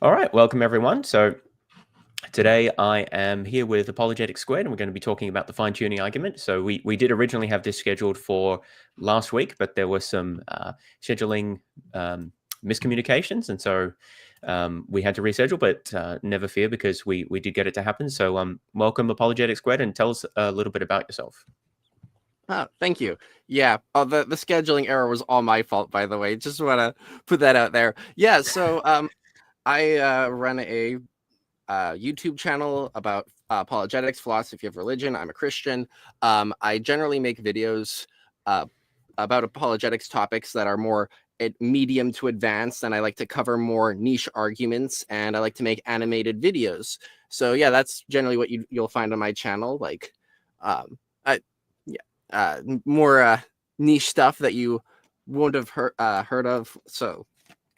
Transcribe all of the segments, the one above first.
All right, welcome everyone. So today I am here with Apologetics Squared, and we're going to be talking about the fine-tuning argument. So we did originally have this scheduled for last week, but there were some scheduling miscommunications, and so we had to reschedule. But never fear, because we did get it to happen. So welcome, Apologetics Squared, and tell us a little bit about yourself. Oh, thank you. Yeah, the scheduling error was all my fault, by the way. Just want to put that out there. Yeah, so I run a YouTube channel about apologetics, philosophy of religion. I'm a Christian. I generally make videos about apologetics topics that are more at medium to advanced, and I like to cover more niche arguments, and I like to make animated videos. So yeah, that's generally what you'll find on my channel. Like, I more niche stuff that you won't have heard of. So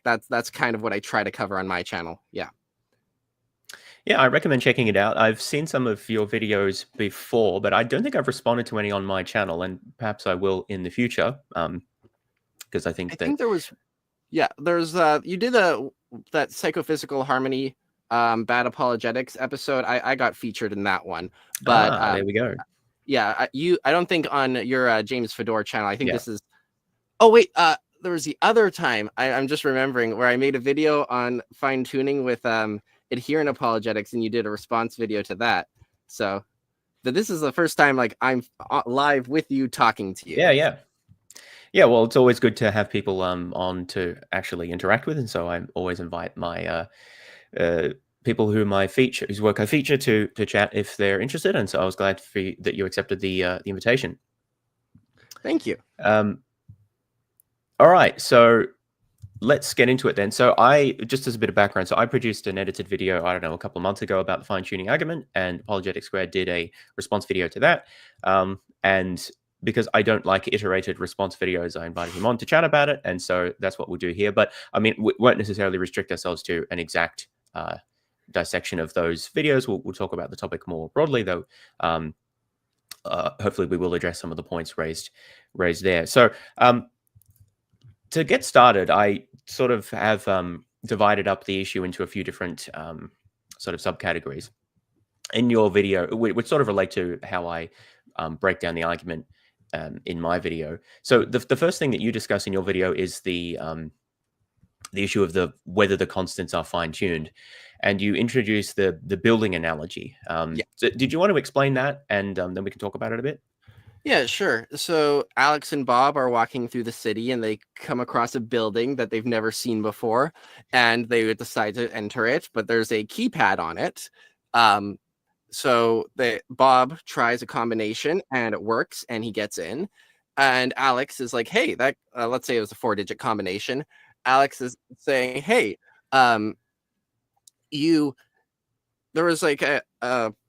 that's kind of what I try to cover on my channel. Yeah. Yeah, I recommend checking it out. I've seen some of your videos before, but I don't think I've responded to any on my channel, and perhaps I will in the future. Because I think there was, there's you did that psychophysical harmony bad apologetics episode. I got featured in that one, but there we go. Yeah, I don't think on your James Fedor channel. I think Yeah. this is. Oh wait, there was the other time I'm just remembering where I made a video on fine tuning with adherent apologetics, and you did a response video to that. So, but this is the first time like I'm live with you talking to you. Yeah. Well, it's always good to have people on to actually interact with, and so I always invite my people whose work I feature to chat if they're interested. And so I was glad that you accepted the invitation. Thank you. All right, so let's get into it then. So just as a bit of background, so I produced an edited video, I don't know, a couple of months ago about the fine-tuning argument, and Apologetics Squared did a response video to that. And because I don't like iterated response videos, I invited him on to chat about it, and so that's what we'll do here. But I mean, we won't necessarily restrict ourselves to an exact dissection of those videos. We'll talk about the topic more broadly, though. Hopefully, we will address some of the points raised there. So to get started, I sort of have divided up the issue into a few different sort of subcategories. In your video, which sort of relate to how I break down the argument in my video. So the first thing that you discuss in your video is the issue of whether the constants are fine-tuned, and you introduce the building analogy. So did you want to explain that, and then we can talk about it a bit? Yeah, sure. So Alex and Bob are walking through the city, and they come across a building that they've never seen before, and they decide to enter it, but there's a keypad on it. So Bob tries a combination, and it works, and he gets in. And Alex is like, hey, that let's say it was a 4-digit combination. Alex is saying, hey, there was like a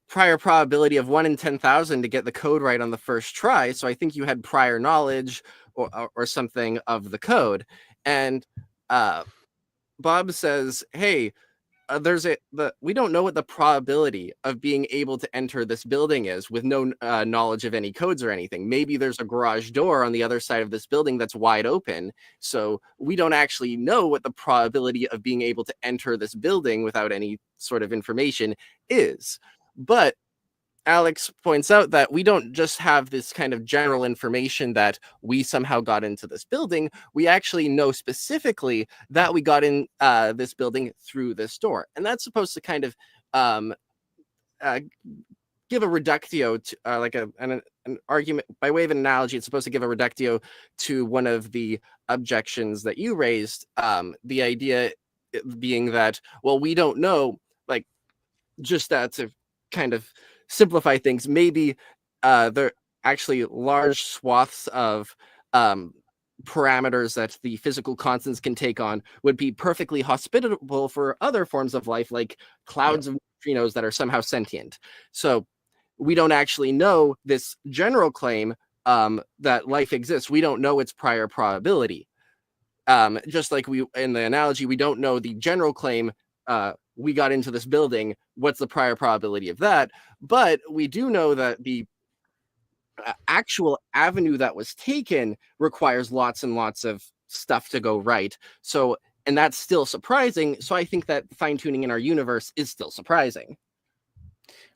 prior probability of 1 in 10,000 to get the code right on the first try. So I think you had prior knowledge or something of the code. And Bob says, hey, we don't know what the probability of being able to enter this building is with no knowledge of any codes or anything. Maybe there's a garage door on the other side of this building that's wide open. So we don't actually know what the probability of being able to enter this building without any sort of information is. But Alex points out that we don't just have this kind of general information that we somehow got into this building. We actually know specifically that we got in this building through this door. And that's supposed to kind of give a reductio to like an argument by way of an analogy. It's supposed to give a reductio to one of the objections that you raised. The idea being that, well, we don't know, like, just to kind of simplify things, maybe there are actually large swaths of parameters that the physical constants can take on would be perfectly hospitable for other forms of life, like clouds of neutrinos that are somehow sentient. So we don't actually know this general claim that life exists. We don't know its prior probability. Just like in the analogy, we don't know the general claim we got into this building, what's the prior probability of that? But we do know that the actual avenue that was taken requires lots and lots of stuff to go right. So And that's still surprising. So I think that fine-tuning in our universe is still surprising.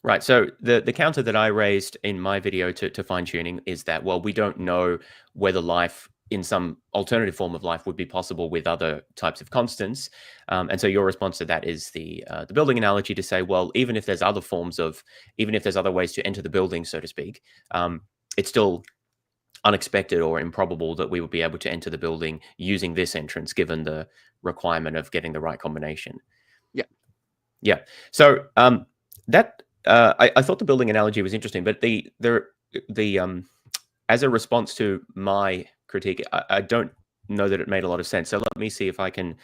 Right. So the counter that I raised in my video to fine-tuning is that, well, we don't know whether life in some alternative form of life would be possible with other types of constants. And so your response to that is the building analogy to say, well, even if there's other ways to enter the building, so to speak, it's still unexpected or improbable that we would be able to enter the building using this entrance, given the requirement of getting the right combination. Yeah. Yeah. So I thought the building analogy was interesting, but as a response to my critique, I don't know that it made a lot of sense. So let me see if I can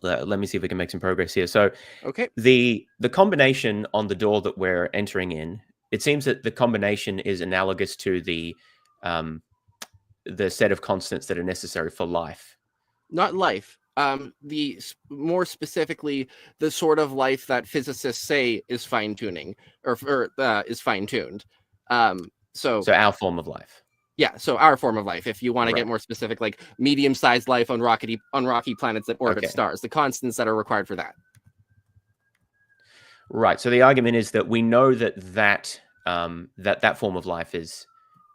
let me see if we can make some progress here. So okay, the combination on the door that we're entering in, it seems that the combination is analogous to the set of constants that are necessary for life. Not life. More specifically, the sort of life that physicists say is fine-tuning or is fine-tuned. So our form of life. Yeah, so our form of life. If you want to Right. get more specific, like medium-sized life on rocky planets that orbit stars, the constants that are required for that. Right. So the argument is that we know that form of life is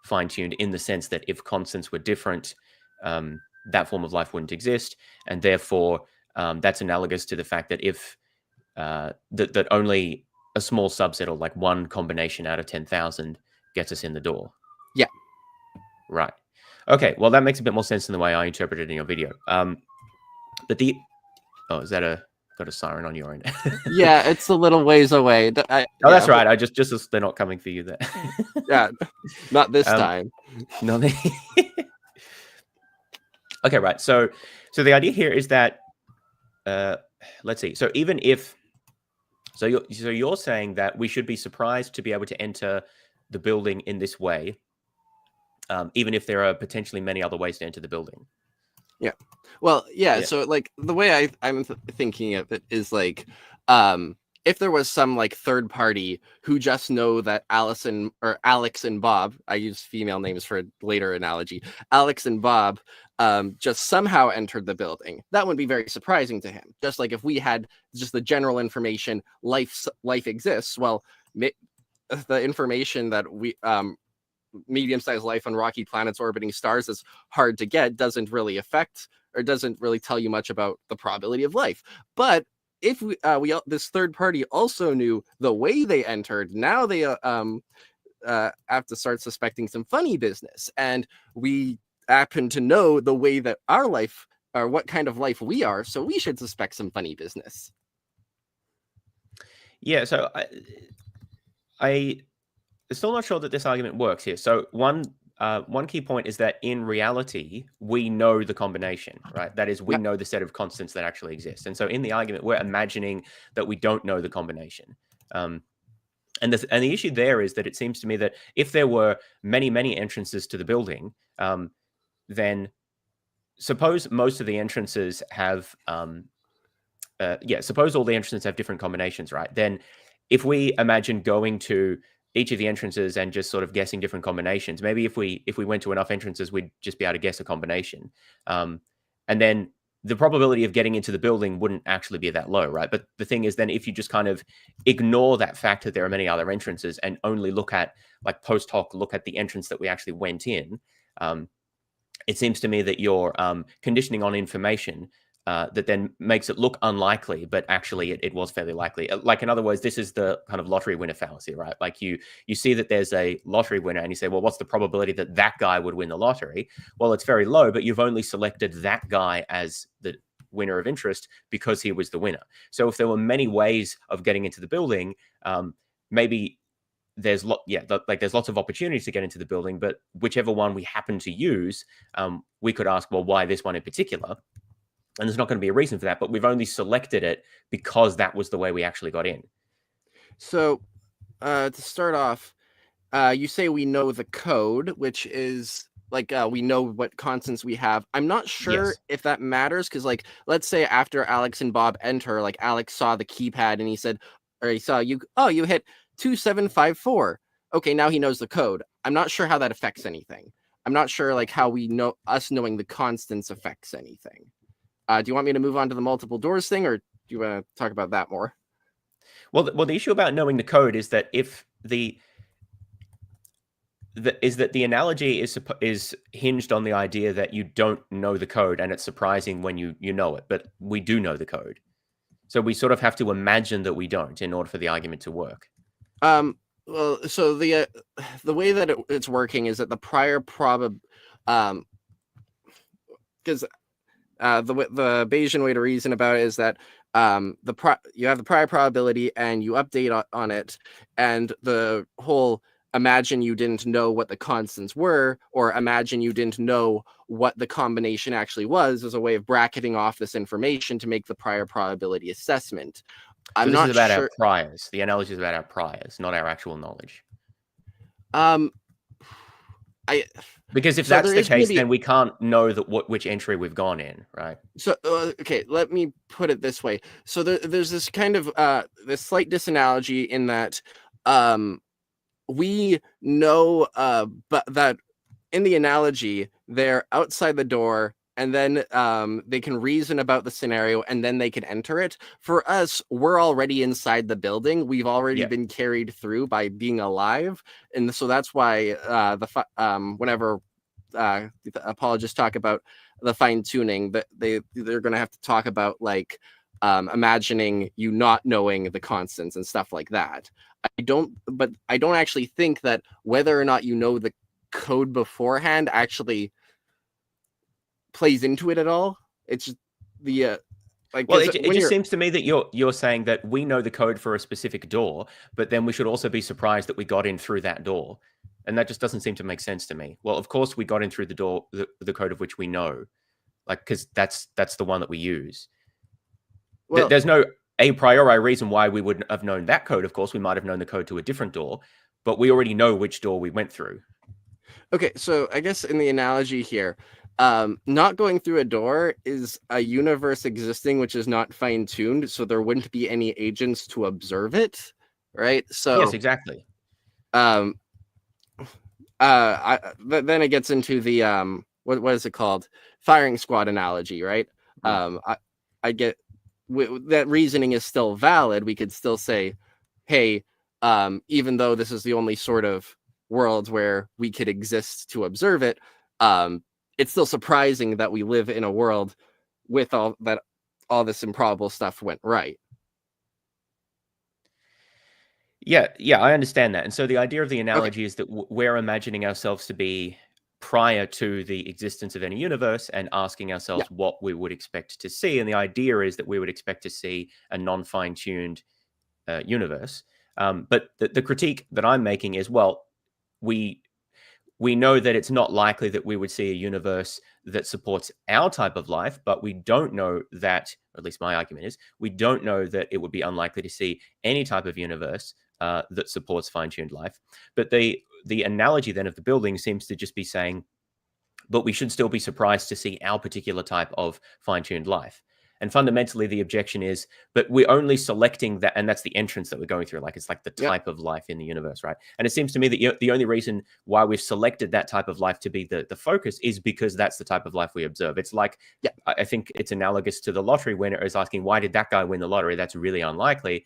fine-tuned in the sense that if constants were different, that form of life wouldn't exist, and therefore that's analogous to the fact that if that only a small subset, or like one combination out of 10,000, gets us in the door. Yeah. Right. Okay. Well, that makes a bit more sense than the way I interpreted it in your video. But is that got a siren on your end? Yeah, it's a little ways away. That's right. I just they're not coming for you there. Yeah, not this time. No. Okay, right. So the idea here is that let's see. So even if you're saying that we should be surprised to be able to enter the building in this way, even if there are potentially many other ways to enter the building. Yeah. Well, yeah. So like the way I'm thinking of it is like, if there was some like third party who just know that Alex and Bob, I use female names for a later analogy, Alex and Bob just somehow entered the building, that would be very surprising to him. Just like if we had just the general information, life exists. Well, the information that we medium-sized life on rocky planets orbiting stars is hard to get, doesn't really affect or doesn't really tell you much about the probability of life. But if this third party also knew the way they entered, now they have to start suspecting some funny business, and we happen to know the way that our life or what kind of life we are, so we should suspect some funny business. Yeah, so I still not sure that this argument works here. So one key point is that in reality, we know the combination, right? That is, we know the set of constants that actually exist. And so in the argument, we're imagining that we don't know the combination. And the issue there is that it seems to me that if there were many, many entrances to the building, then suppose most of the entrances have, suppose all the entrances have different combinations, right? Then if we imagine going to each of the entrances and just sort of guessing different combinations, maybe if we went to enough entrances, we'd just be able to guess a combination. And then the probability of getting into the building wouldn't actually be that low, right? But the thing is, then if you just kind of ignore that fact that there are many other entrances and only look at, like, post hoc, look at the entrance that we actually went in, it seems to me that you're conditioning on information that then makes it look unlikely, but actually it was fairly likely. Like, in other words, this is the kind of lottery winner fallacy, right? Like you see that there's a lottery winner and you say, well, what's the probability that that guy would win the lottery? Well, it's very low, but you've only selected that guy as the winner of interest because he was the winner. So if there were many ways of getting into the building, maybe there's lots of opportunities to get into the building, but whichever one we happen to use, we could ask, well, why this one in particular? And there's not going to be a reason for that, but we've only selected it because that was the way we actually got in. So to start off, you say we know the code, which is like we know what constants we have. I'm not sure if that matters, because, like, let's say after Alex and Bob enter, like, Alex saw the keypad and he said, or he saw you, oh, you hit 2754. Okay, now he knows the code. I'm not sure how that affects anything. I'm not sure, like, how we know, us knowing the constants affects anything. Do you want me to move on to the multiple doors thing, or do you want to talk about that more? Well, the issue about knowing the code is that if the analogy is hinged on the idea that you don't know the code, and it's surprising when you know it, but we do know the code. So we sort of have to imagine that we don't in order for the argument to work. Well, so the way that it's working is that the prior because the Bayesian way to reason about it is that you have the prior probability and you update on it, and the whole imagine you didn't know what the constants were, or imagine you didn't know what the combination actually was, as a way of bracketing off this information to make the prior probability assessment. So this is about our priors. The analogy is about our priors, not our actual knowledge. Because if that's the case, then we can't know which entry we've gone in, right? So, okay, let me put it this way. So there's this kind of this slight disanalogy in that we know, but that in the analogy, they're outside the door, and then they can reason about the scenario, and then they can enter it. For us, we're already inside the building. We've already been carried through by being alive, and so that's why whenever the apologists talk about the fine tuning, that they're going to have to talk about like imagining you not knowing the constants and stuff like that. I don't actually think that whether or not you know the code beforehand actually plays into it at all. It's just the well, it just seems to me that you're saying that we know the code for a specific door, but then we should also be surprised that we got in through that door, and that just doesn't seem to make sense to me. Well, of course we got in through the door, the code of which we know, like, because that's the one that we use. Well, there's no a priori reason why we wouldn't have known that code. Of course, we might have known the code to a different door, but we already know which door we went through. Okay, so I guess in the analogy here, not going through a door is a universe existing which is not fine-tuned, so there wouldn't be any agents to observe it, right? So yes, exactly. Then it gets into the what is it called? Firing squad analogy, right? I get that reasoning is still valid. We could still say, hey, even though this is the only sort of world where we could exist to observe it, it's still surprising that we live in a world with all this improbable stuff went right. Yeah, I understand that. And so the idea of the analogy is that we're imagining ourselves to be prior to the existence of any universe and asking ourselves what we would expect to see. And the idea is that we would expect to see a non-fine-tuned universe. But the critique that I'm making is, well, we know that it's not likely that we would see a universe that supports our type of life, but we don't know that, or at least my argument is, we don't know that it would be unlikely to see any type of universe that supports fine-tuned life. But the analogy then of the building seems to just be saying, but we should still be surprised to see our particular type of fine-tuned life. And fundamentally, the objection is, but we're only selecting that, and that's the entrance that we're going through. Like, it's like the type of life in the universe, right? And it seems to me that the only reason why we've selected that type of life to be the focus is because that's the type of life we observe. It's like, I think it's analogous to the lottery winner is asking, why did that guy win the lottery? That's really unlikely.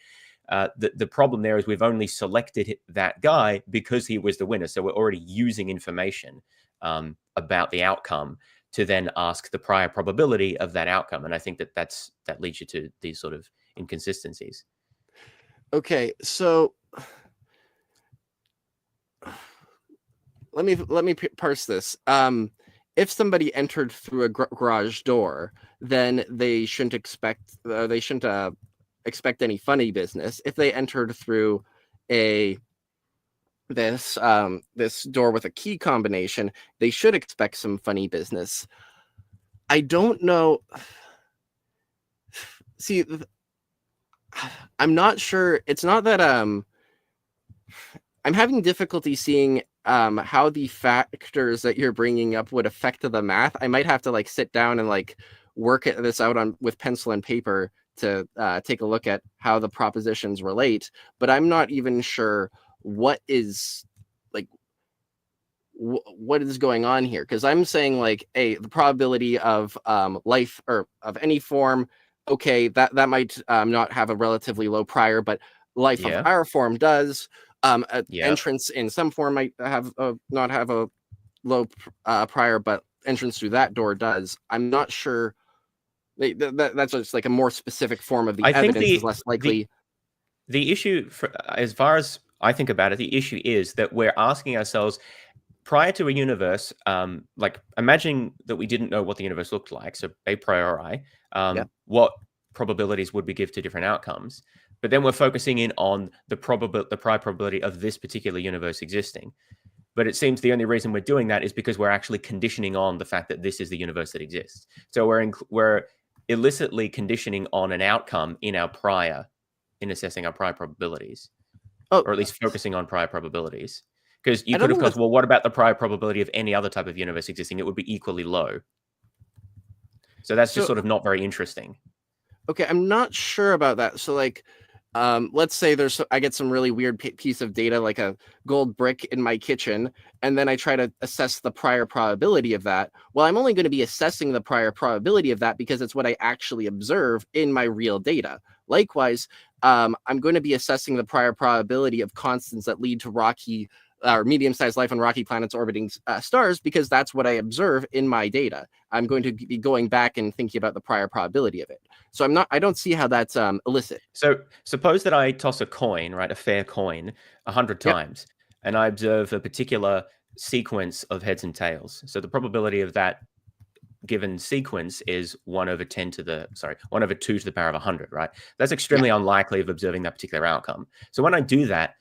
The problem there is we've only selected that guy because he was the winner. So we're already using information about the outcome to then ask the prior probability of that outcome. And I think that leads you to these sort of inconsistencies. Okay, so let me parse this. If somebody entered through a garage door, then they shouldn't expect any funny business. If they entered through this door with a key combination, they should expect some funny business. I don't know. See, I'm not sure. It's not that I'm having difficulty seeing how the factors that you're bringing up would affect the math. I might have to like sit down and like work this out with pencil and paper to take a look at how the propositions relate. But I'm not even sure what is like what is going on here? Because I'm saying like, the probability of life or of any form, okay, that might not have a relatively low prior, but life of Yeah. our form does. Yeah. Entrance in some form might have not have a low prior, but entrance through that door does. I'm not sure. That's just like a more specific form of the I think evidence is less likely. the issue, as far as I think about it, the issue is that we're asking ourselves, prior to a universe, like imagining that we didn't know what the universe looked like, so a priori, Yeah. what probabilities would we give to different outcomes? But then we're focusing in on the prior probability of this particular universe existing. But it seems the only reason we're doing that is because we're actually conditioning on the fact that this is the universe that exists. So we're illicitly conditioning on an outcome in assessing our prior probabilities, Oh, or at least focusing on prior probabilities. Because you I could, don't of think course, that's well, what about the prior probability of any other type of universe existing? It would be equally low. So that's just so. sort of not very interesting. Okay, I'm not sure about that. So like, let's say I get some really weird piece of data, like a gold brick in my kitchen, and then I try to assess the prior probability of that. Well, I'm only going to be assessing the prior probability of that because it's what I actually observe in my real data. Likewise, I'm going to be assessing the prior probability of constants that lead to rocky or medium-sized life on rocky planets orbiting stars because that's what I observe in my data. I'm going to be going back and thinking about the prior probability of it. So I don't see how that's illicit. So suppose that I toss a coin, right, a fair coin, 100 Yep. times, and I observe a particular sequence of heads and tails. So the probability of that given sequence is 1 over 2 to the power of 100, right? That's extremely unlikely of observing that particular outcome. So when I do that,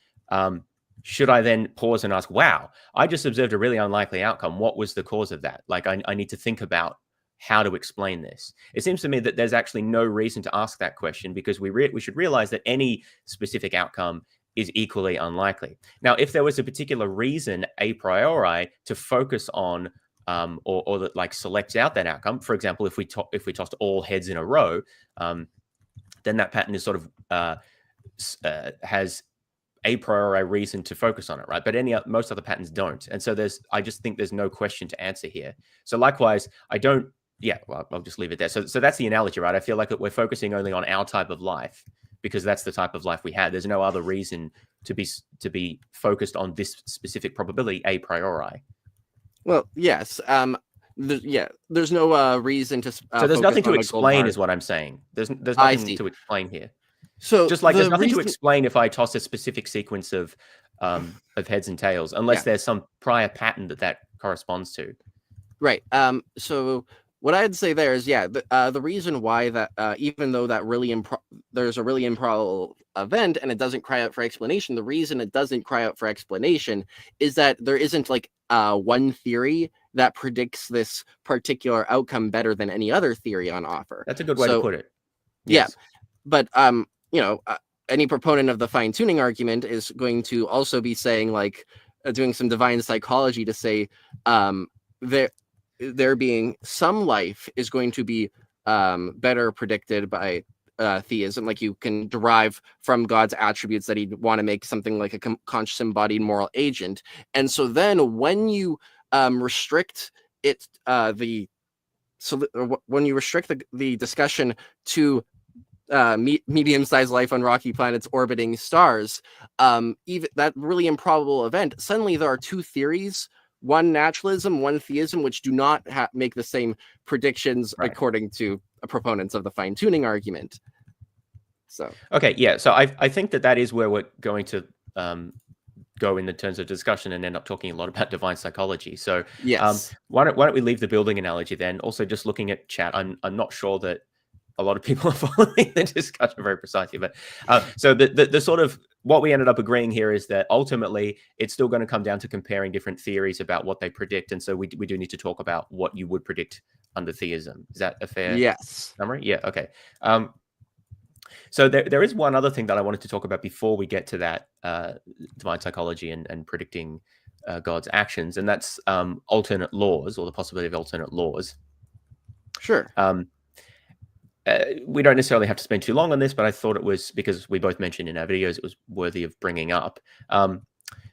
should I then pause and ask, wow, I just observed a really unlikely outcome. What was the cause of that? Like, I need to think about how to explain this. It seems to me that there's actually no reason to ask that question because we should realize that any specific outcome is equally unlikely. Now, if there was a particular reason a priori to focus on or that like selects out that outcome, for example, if we tossed all heads in a row, then that pattern is sort of has a priori reason to focus on it, right? But most other patterns don't, and so I just think there's no question to answer here. So likewise, well, I'll just leave it there. So that's the analogy, right? I feel like we're focusing only on our type of life because that's the type of life we had. There's no other reason to be focused on this specific probability a priori. Well, yes. There's no reason to. So there's nothing to explain, is what I'm saying. There's nothing to explain here. So just like there's nothing to explain if I toss a specific sequence of heads and tails, unless there's some prior pattern that corresponds to. Right. So what I'd say there is, the reason why that even though that there's a really improbable event and it doesn't cry out for explanation, the reason it doesn't cry out for explanation is that there isn't like one theory that predicts this particular outcome better than any other theory on offer. That's a good way to put it. Yes. Yeah, but any proponent of the fine-tuning argument is going to also be saying like doing some divine psychology to say there being some life is going to be better predicted by theism. Like you can derive from God's attributes that he'd want to make something like a conscious embodied moral agent. And so then when you restrict it, when you restrict the discussion to medium-sized life on rocky planets orbiting stars, even that really improbable event, suddenly there are two theories, one naturalism, one theism, which do not make the same predictions according to proponents of the fine-tuning argument. So okay, yeah. So I think that is where we're going to go in the terms of discussion and end up talking a lot about divine psychology. So yes, why don't we leave the building analogy then? Also, just looking at chat, I'm not sure that a lot of people are following the discussion very precisely, but so the sort of what we ended up agreeing here is that ultimately it's still going to come down to comparing different theories about what they predict, and so we do need to talk about what you would predict under theism. Is that a fair summary? Yeah. Okay. So there is one other thing that I wanted to talk about before we get to that divine psychology and predicting God's actions, and that's alternate laws, or the possibility of alternate laws. Sure. We don't necessarily have to spend too long on this, but I thought it was, because we both mentioned in our videos, it was worthy of bringing up.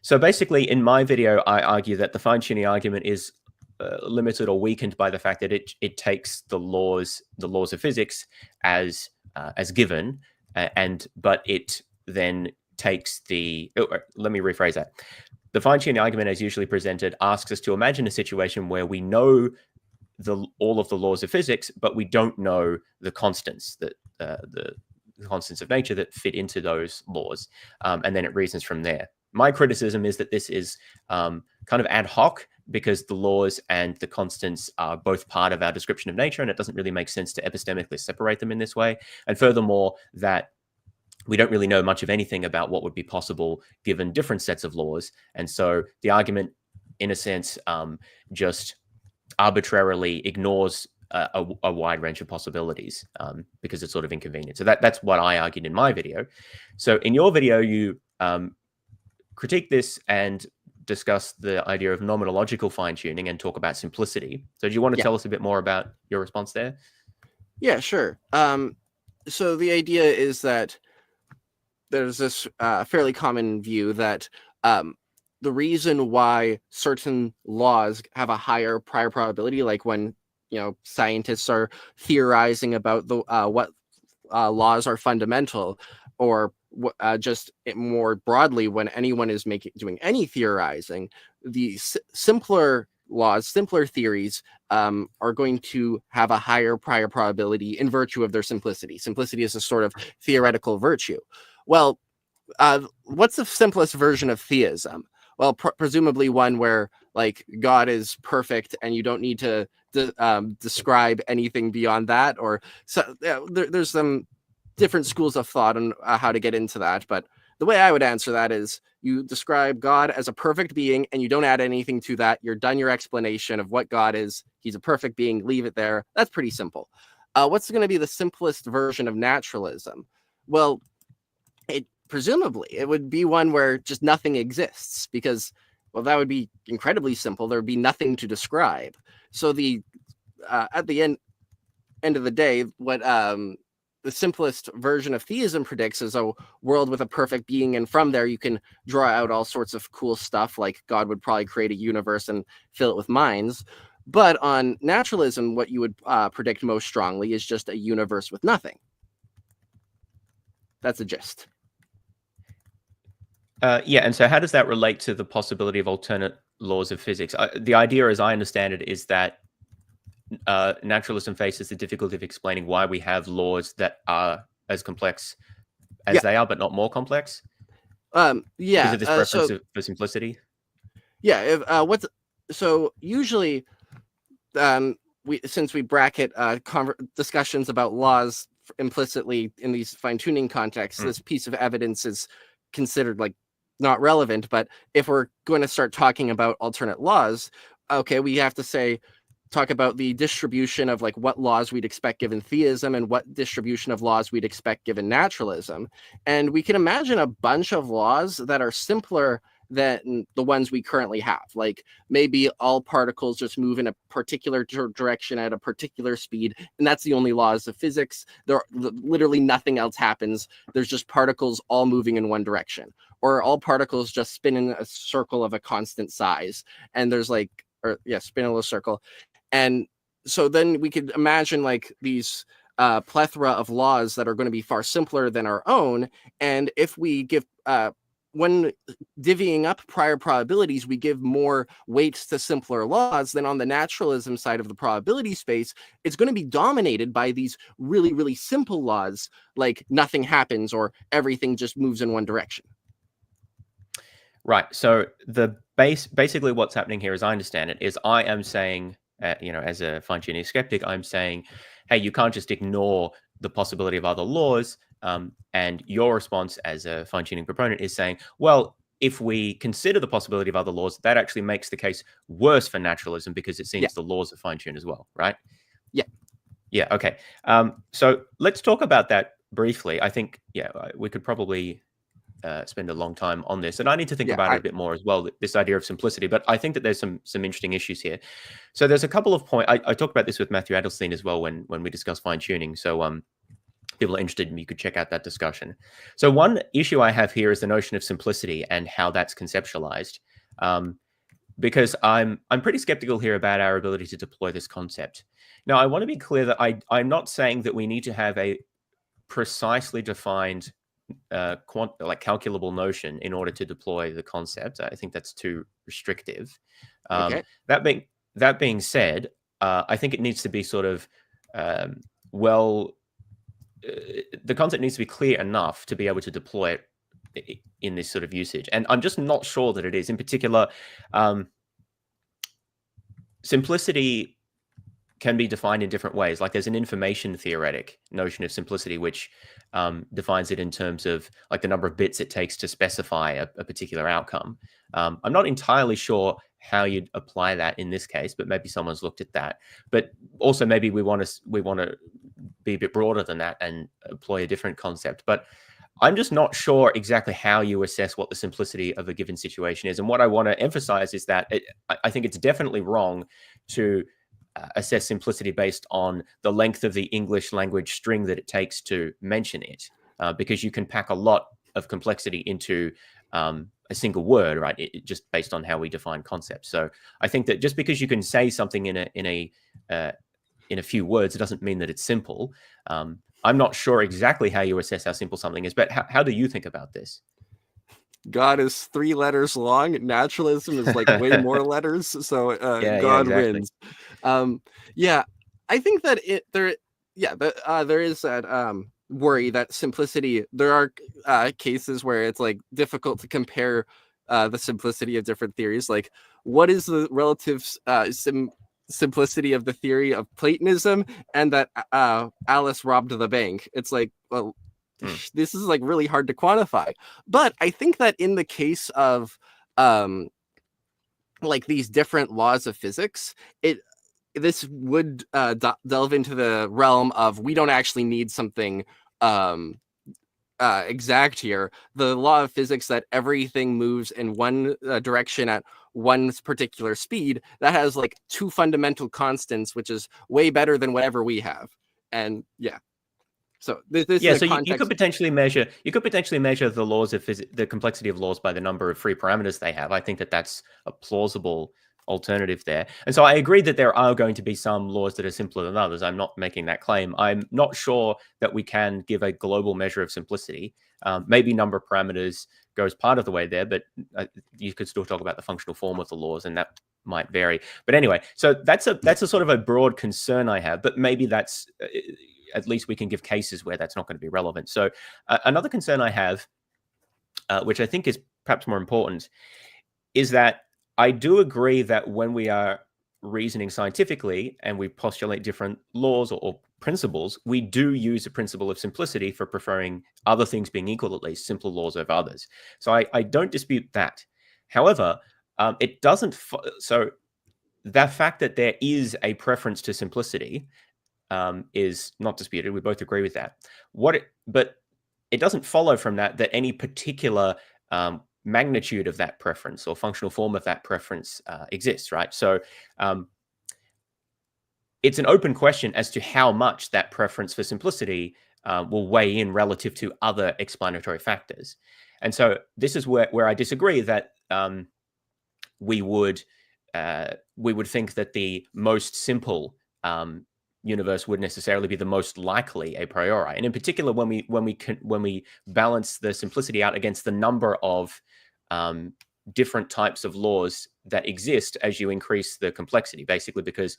So basically, in my video, I argue that the fine-tuning argument is limited or weakened by the fact that it takes the laws of physics as given, but it then takes the. Let me rephrase that. The fine-tuning argument, as usually presented, asks us to imagine a situation where we know all of the laws of physics, but we don't know the constants that the constants of nature that fit into those laws, and then it reasons from there. My criticism is that this is kind of ad hoc because the laws and the constants are both part of our description of nature, and it doesn't really make sense to epistemically separate them in this way. And furthermore, that we don't really know much of anything about what would be possible given different sets of laws. And so the argument, in a sense, just arbitrarily ignores a wide range of possibilities because it's sort of inconvenient. So that's what I argued in my video. So in your video, you critique this and discuss the idea of nomological fine-tuning and talk about simplicity. So do you want to tell us a bit more about your response there? Yeah, sure. So the idea is that there's this fairly common view that the reason why certain laws have a higher prior probability, like when scientists are theorizing about the what laws are fundamental, or just more broadly when anyone is doing any theorizing, the simpler laws, simpler theories are going to have a higher prior probability in virtue of their simplicity. Simplicity is a sort of theoretical virtue. Well, what's the simplest version of theism? Well, presumably one where like God is perfect and you don't need to describe anything beyond that. Or so there's some different schools of thought on how to get into that. But the way I would answer that is you describe God as a perfect being and you don't add anything to that. You're done your explanation of what God is. He's a perfect being. Leave it there. That's pretty simple. What's going to be the simplest version of naturalism? Well, presumably it would be one where just nothing exists, because, well, that would be incredibly simple. There would be nothing to describe. So at the end of the day, what the simplest version of theism predicts is a world with a perfect being, and from there you can draw out all sorts of cool stuff, like God would probably create a universe and fill it with minds. But on naturalism, what you would predict most strongly is just a universe with nothing. That's a gist. Yeah, and so how does that relate to the possibility of alternate laws of physics? The idea, as I understand it, is that naturalism faces the difficulty of explaining why we have laws that are as complex as they are, but not more complex. Because of this preference for simplicity. Yeah. So usually, since we bracket discussions about laws implicitly in these fine-tuning contexts, this piece of evidence is considered like not relevant. But if we're going to start talking about alternate laws, okay, we have to talk about the distribution of like what laws we'd expect given theism and what distribution of laws we'd expect given naturalism. And we can imagine a bunch of laws that are simpler than the ones we currently have. Like maybe all particles just move in a particular direction at a particular speed, and that's the only laws of physics. Literally nothing else happens. There's just particles all moving in one direction, or all particles just spin in a circle of a constant size, and there's spin in a little circle. And so then we could imagine like these plethora of laws that are going to be far simpler than our own. And if we give when divvying up prior probabilities, we give more weights to simpler laws, then on the naturalism side of the probability space, it's going to be dominated by these really, really simple laws, like nothing happens or everything just moves in one direction. Right. So basically what's happening here, as I understand it, is I am saying, as a fine-tuning skeptic, I'm saying, hey, you can't just ignore the possibility of other laws. And your response as a fine-tuning proponent is saying, well, if we consider the possibility of other laws, that actually makes the case worse for naturalism because it seems the laws are fine-tuned as well, right? Yeah. Yeah, okay. So let's talk about that briefly. I think, we could probably spend a long time on this. And I need to think about it a bit more as well, this idea of simplicity. But I think that there's some interesting issues here. So there's a couple of points. I talked about this with Matthew Adelstein as well when we discussed fine-tuning. So people are interested, you could check out that discussion. So one issue I have here is the notion of simplicity and how that's conceptualized. Because I'm pretty skeptical here about our ability to deploy this concept. Now, I want to be clear that I'm not saying that we need to have a precisely defined calculable notion in order to deploy the concept. I think that's too restrictive. Okay. That being said, I think it needs to be sort of the concept needs to be clear enough to be able to deploy it in this sort of usage. And I'm just not sure that it is. In particular, simplicity can be defined in different ways. Like there's an information theoretic notion of simplicity, which defines it in terms of like the number of bits it takes to specify a particular outcome. I'm not entirely sure how you'd apply that in this case, but maybe someone's looked at that. But also maybe we want to be a bit broader than that and employ a different concept. But I'm just not sure exactly how you assess what the simplicity of a given situation is. And what I want to emphasize is that I think it's definitely wrong to assess simplicity based on the length of the English language string that it takes to mention it, because you can pack a lot of complexity into a single word, right? Just based on how we define concepts. So I think that just because you can say something in a few words, it doesn't mean that it's simple. I'm not sure exactly how you assess how simple something is, but how do you think about this? God is 3 letters long. Naturalism is like way more letters, so God wins. I think that there is that worry that simplicity. There are cases where it's like difficult to compare the simplicity of different theories. Like, what is the relative simplicity of the theory of Platonism and that Alice robbed the bank? It's like, well, this is like really hard to quantify. But I think that in the case of like these different laws of physics, this would delve into the realm of we don't actually need something exact here. The law of physics that everything moves in one direction at one particular speed, that has like 2 fundamental constants, which is way better than whatever we have. And so this is so you could potentially measure the laws of the complexity of laws by the number of free parameters they have. I think that that's a plausible alternative there. And so I agree that there are going to be some laws that are simpler than others. I'm not making that claim. I'm not sure that we can give a global measure of simplicity. Maybe number of parameters goes part of the way there, but you could still talk about the functional form of the laws, and that might vary. But anyway, so that's a sort of a broad concern I have, but maybe that's at least we can give cases where that's not going to be relevant. So another concern I have, which I think is perhaps more important, is that I do agree that when we are reasoning scientifically and we postulate different laws or principles, we do use a principle of simplicity for preferring other things being equal, at least simpler laws over others. So I don't dispute that. However, it doesn't. So the fact that there is a preference to simplicity is not disputed. We both agree with that. But it doesn't follow from that any particular magnitude of that preference or functional form of that preference exists, right? So it's an open question as to how much that preference for simplicity will weigh in relative to other explanatory factors. And so this is where I disagree that we would think that the most simple universe would necessarily be the most likely a priori. And in particular, when we balance the simplicity out against the number of different types of laws that exist as you increase the complexity, basically because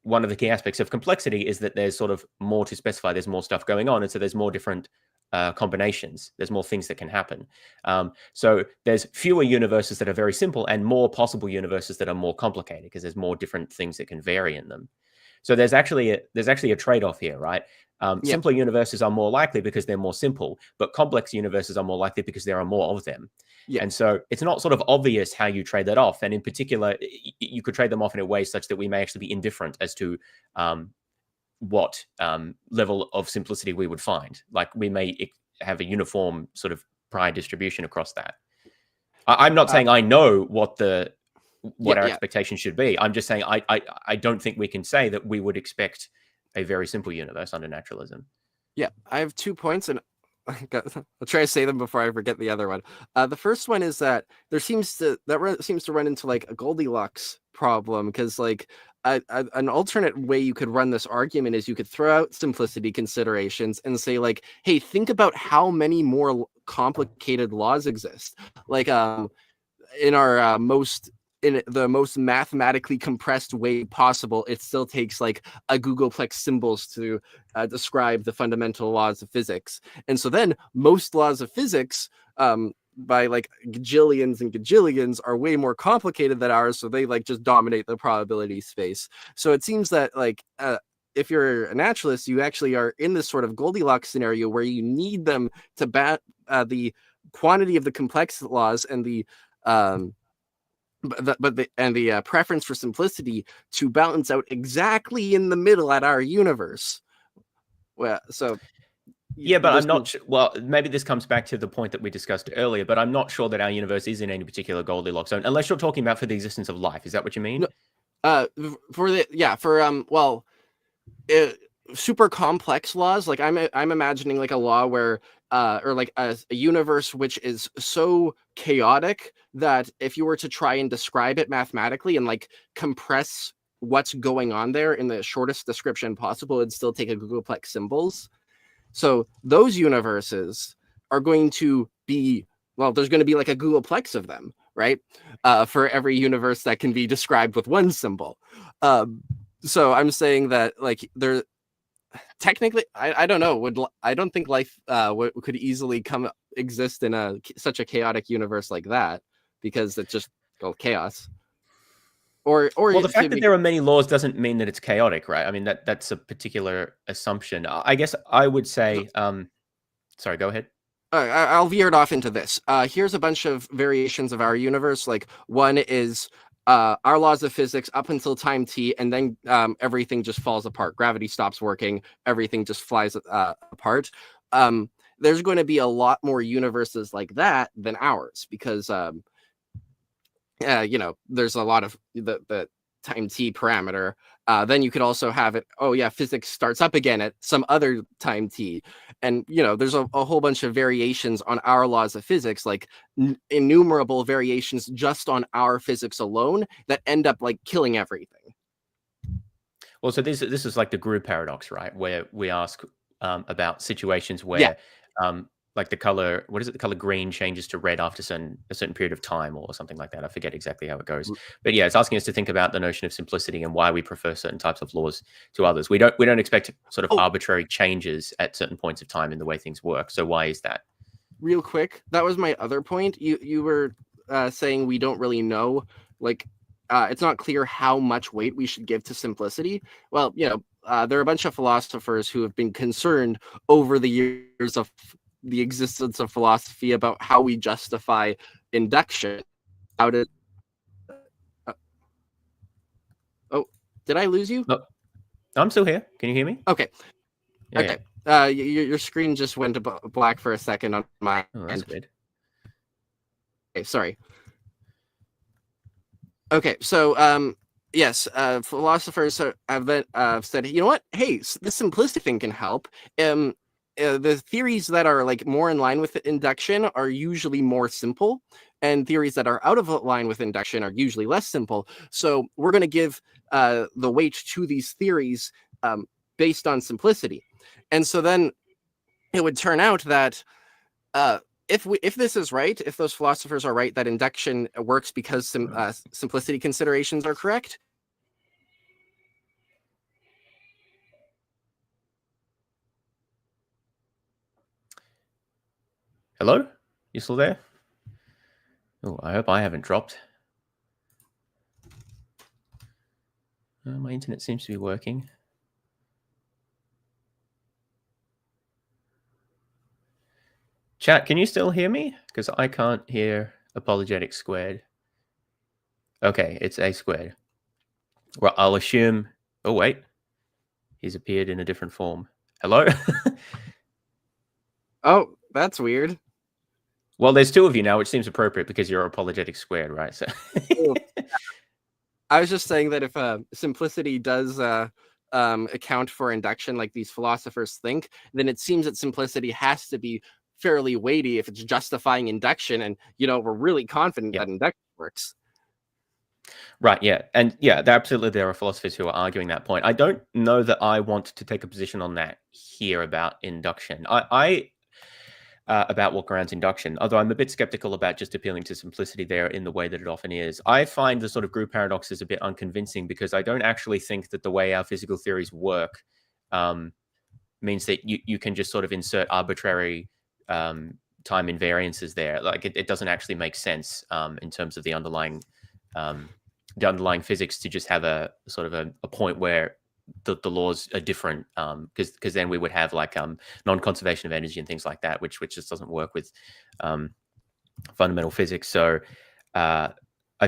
one of the key aspects of complexity is that there's sort of more to specify, there's more stuff going on, and so there's more different combinations, there's more things that can happen. So there's fewer universes that are very simple and more possible universes that are more complicated because there's more different things that can vary in them. So there's actually a trade-off here, right? Simpler universes are more likely because they're more simple, but complex universes are more likely because there are more of them. Yeah. And so it's not sort of obvious how you trade that off. And in particular, you could trade them off in a way such that we may actually be indifferent as to what level of simplicity we would find. Like we may have a uniform sort of prior distribution across that. I'm not saying I know what our expectation should be. I'm just saying I don't think we can say that we would expect a very simple universe under naturalism. Yeah, I have 2 points, and I'll try to say them before I forget the other one. The first one is that seems to run into like a Goldilocks problem, because like an alternate way you could run this argument is you could throw out simplicity considerations and say like, hey, think about how many more complicated laws exist. Like in our in the most mathematically compressed way possible, it still takes like a Googleplex symbols to describe the fundamental laws of physics. And so then most laws of physics by like gajillions and gajillions are way more complicated than ours, so they like just dominate the probability space. So it seems that like if you're a naturalist, you actually are in this sort of Goldilocks scenario where you need them to bat the quantity of the complex laws and the preference for simplicity to balance out exactly in the middle at our universe. Well, so yeah, but I'm not sure. Well, maybe this comes back to the point that we discussed earlier, but I'm not sure that our universe is in any particular Goldilocks zone, unless you're talking about for the existence of life. Is that what you mean? No, super complex laws. Like I'm imagining like a law where or like a universe which is so chaotic that if you were to try and describe it mathematically and like compress what's going on there in the shortest description possible, it'd still take a Googleplex symbols. So those universes are going to be, well, there's going to be like a Googleplex of them, right? For every universe that can be described with one symbol. So I'm saying that like there technically, I don't know, I don't think life could easily exist in such a chaotic universe like that, because it's just chaos. Or well, the fact that there are many laws doesn't mean that it's chaotic, right? I mean, that's a particular assumption. I guess I would say, sorry, go ahead. I'll veer it off into this. Here's a bunch of variations of our universe. Like one is our laws of physics up until time t, and then everything just falls apart. Gravity stops working. Everything just flies apart. There's going to be a lot more universes like that than ours, because there's a lot of the time t parameter. Then you could also have it, physics starts up again at some other time t. And, there's a whole bunch of variations on our laws of physics, like innumerable variations just on our physics alone that end up like killing everything. Well, so this is like the group paradox, right? Where we ask about situations where like the color, what is it? The color green changes to red after a certain period of time or something like that. I forget exactly how it goes, but yeah, it's asking us to think about the notion of simplicity and why we prefer certain types of laws to others. We don't expect sort of arbitrary changes at certain points of time in the way things work. So why is that? Real quick, that was my other point. You were saying we don't really know, like it's not clear how much weight we should give to simplicity. Well, there are a bunch of philosophers who have been concerned over the years of the existence of philosophy about how we justify induction. How to did I lose you? No, I'm still here. Can you hear me? Okay. Yeah, okay. Yeah. Your screen just went black for a second on my that's weird. Okay, sorry. Okay, so yes, philosophers have said, you know what? Hey, the simplicity thing can help. The theories that are like more in line with induction are usually more simple, and theories that are out of line with induction are usually less simple. So we're going to give the weight to these theories based on simplicity. And so then it would turn out that if this is right, if those philosophers are right that induction works because simplicity considerations are correct. Hello? You still there? Oh, I hope I haven't dropped. My internet seems to be working. Chat, can you still hear me? Because I can't hear Apologetics Squared. Okay, it's A squared. Well, I'll assume... Oh, wait. He's appeared in a different form. Hello? Oh, that's weird. Well, there's two of you now, which seems appropriate because you're Apologetics Squared, right? So I was just saying that if simplicity does account for induction like these philosophers think, then it seems that simplicity has to be fairly weighty if it's justifying induction, and we're really confident that induction works. Right, yeah. And yeah, absolutely there are philosophers who are arguing that point. I don't know that I want to take a position on that here about induction. I about what grounds induction, although I'm a bit skeptical about just appealing to simplicity there in the way that it often is. I find the sort of group paradox is a bit unconvincing because I don't actually think that the way our physical theories work means that you can just sort of insert arbitrary time invariances there. Like it doesn't actually make sense in terms of the underlying physics to just have a sort of a point where the laws are different, because then we would have like non-conservation of energy and things like that, which just doesn't work with fundamental physics. So I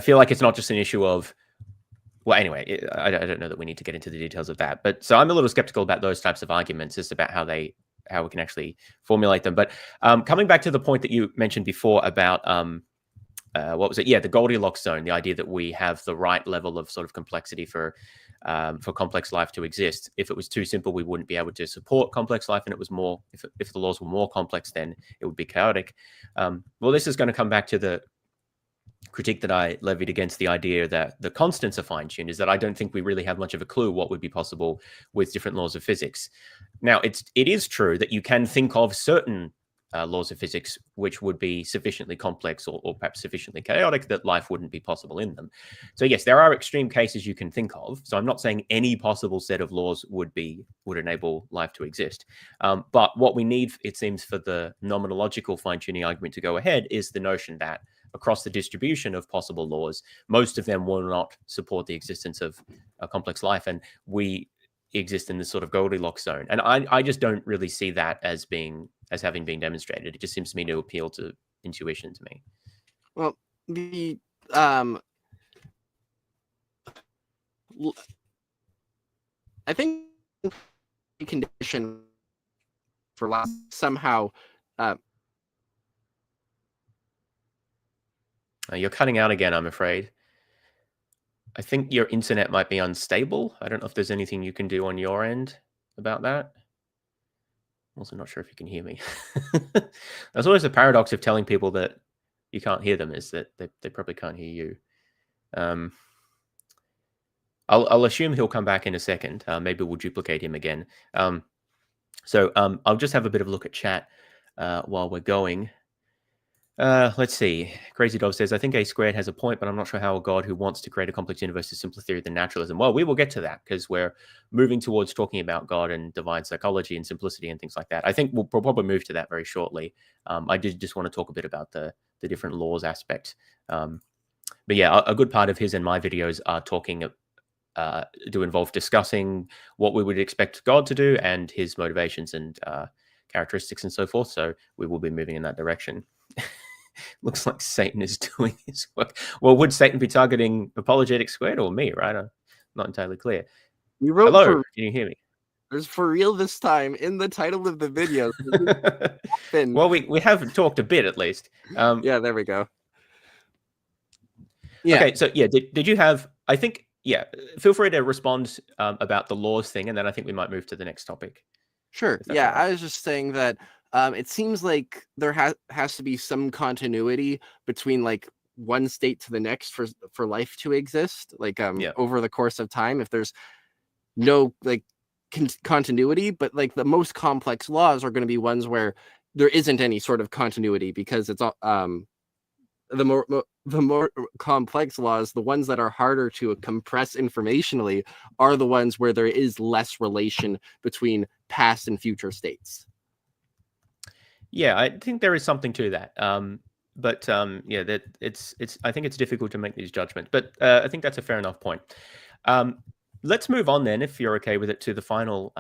feel like it's not just an issue of, well, anyway, I don't know that we need to get into the details of that. But so I'm a little skeptical about those types of arguments, just about how we can actually formulate them. But coming back to the point that you mentioned before about what was it? Yeah, the Goldilocks zone, the idea that we have the right level of sort of complexity for complex life to exist. If it was too simple, we wouldn't be able to support complex life, and it was more, if the laws were more complex, then it would be chaotic. Well, this is going to come back to the critique that I levied against the idea that the constants are fine-tuned, is that I don't think we really have much of a clue what would be possible with different laws of physics. Now, it is true that you can think of certain laws of physics which would be sufficiently complex or perhaps sufficiently chaotic that life wouldn't be possible in them. So yes, there are extreme cases you can think of. So I'm not saying any possible set of laws would enable life to exist. But what we need, it seems, for the nomenological fine-tuning argument to go ahead is the notion that across the distribution of possible laws, most of them will not support the existence of a complex life, and we exist in this sort of Goldilocks zone. And I just don't really see that as having been demonstrated. It just seems to me to appeal to intuition to me. Well, the I think condition for life somehow. You're cutting out again, I'm afraid. I think your internet might be unstable. I don't know if there's anything you can do on your end about that. I'm also not sure if you can hear me. That's always a paradox of telling people that you can't hear them, is that they probably can't hear you. I'll assume he'll come back in a second. Maybe we'll duplicate him again. So I'll just have a bit of a look at chat while we're going. Let's see. Crazy Dove says, I think A squared has a point, but I'm not sure how a God who wants to create a complex universe is simpler theory than naturalism. Well, we will get to that because we're moving towards talking about God and divine psychology and simplicity and things like that. I think we'll probably move to that very shortly. I did just want to talk a bit about the different laws aspect. But yeah, a good part of his and my videos are do involve discussing what we would expect God to do and his motivations and characteristics and so forth. So we will be moving in that direction. Looks like Satan is doing his work. Well, would Satan be targeting Apologetics Squared or me, right? I'm not entirely clear. You wrote Hello, can you hear me? There's for real this time in the title of the video. Well, we have talked a bit at least. Yeah, there we go. Yeah. Okay, so yeah, did you have, I think, yeah, feel free to respond about the laws thing, and then I think we might move to the next topic. Sure. Yeah, right. I was just saying that it seems like there has to be some continuity between like one state to the next for life to exist, like over the course of time. If there's no like continuity, but like the most complex laws are going to be ones where there isn't any sort of continuity, because it's the more complex laws, the ones that are harder to compress informationally, are the ones where there is less relation between past and future states. Yeah, I think there is something to that. But yeah, that it's I think it's difficult to make these judgments. But I think that's a fair enough point. Let's move on then, if you're okay with it, to the final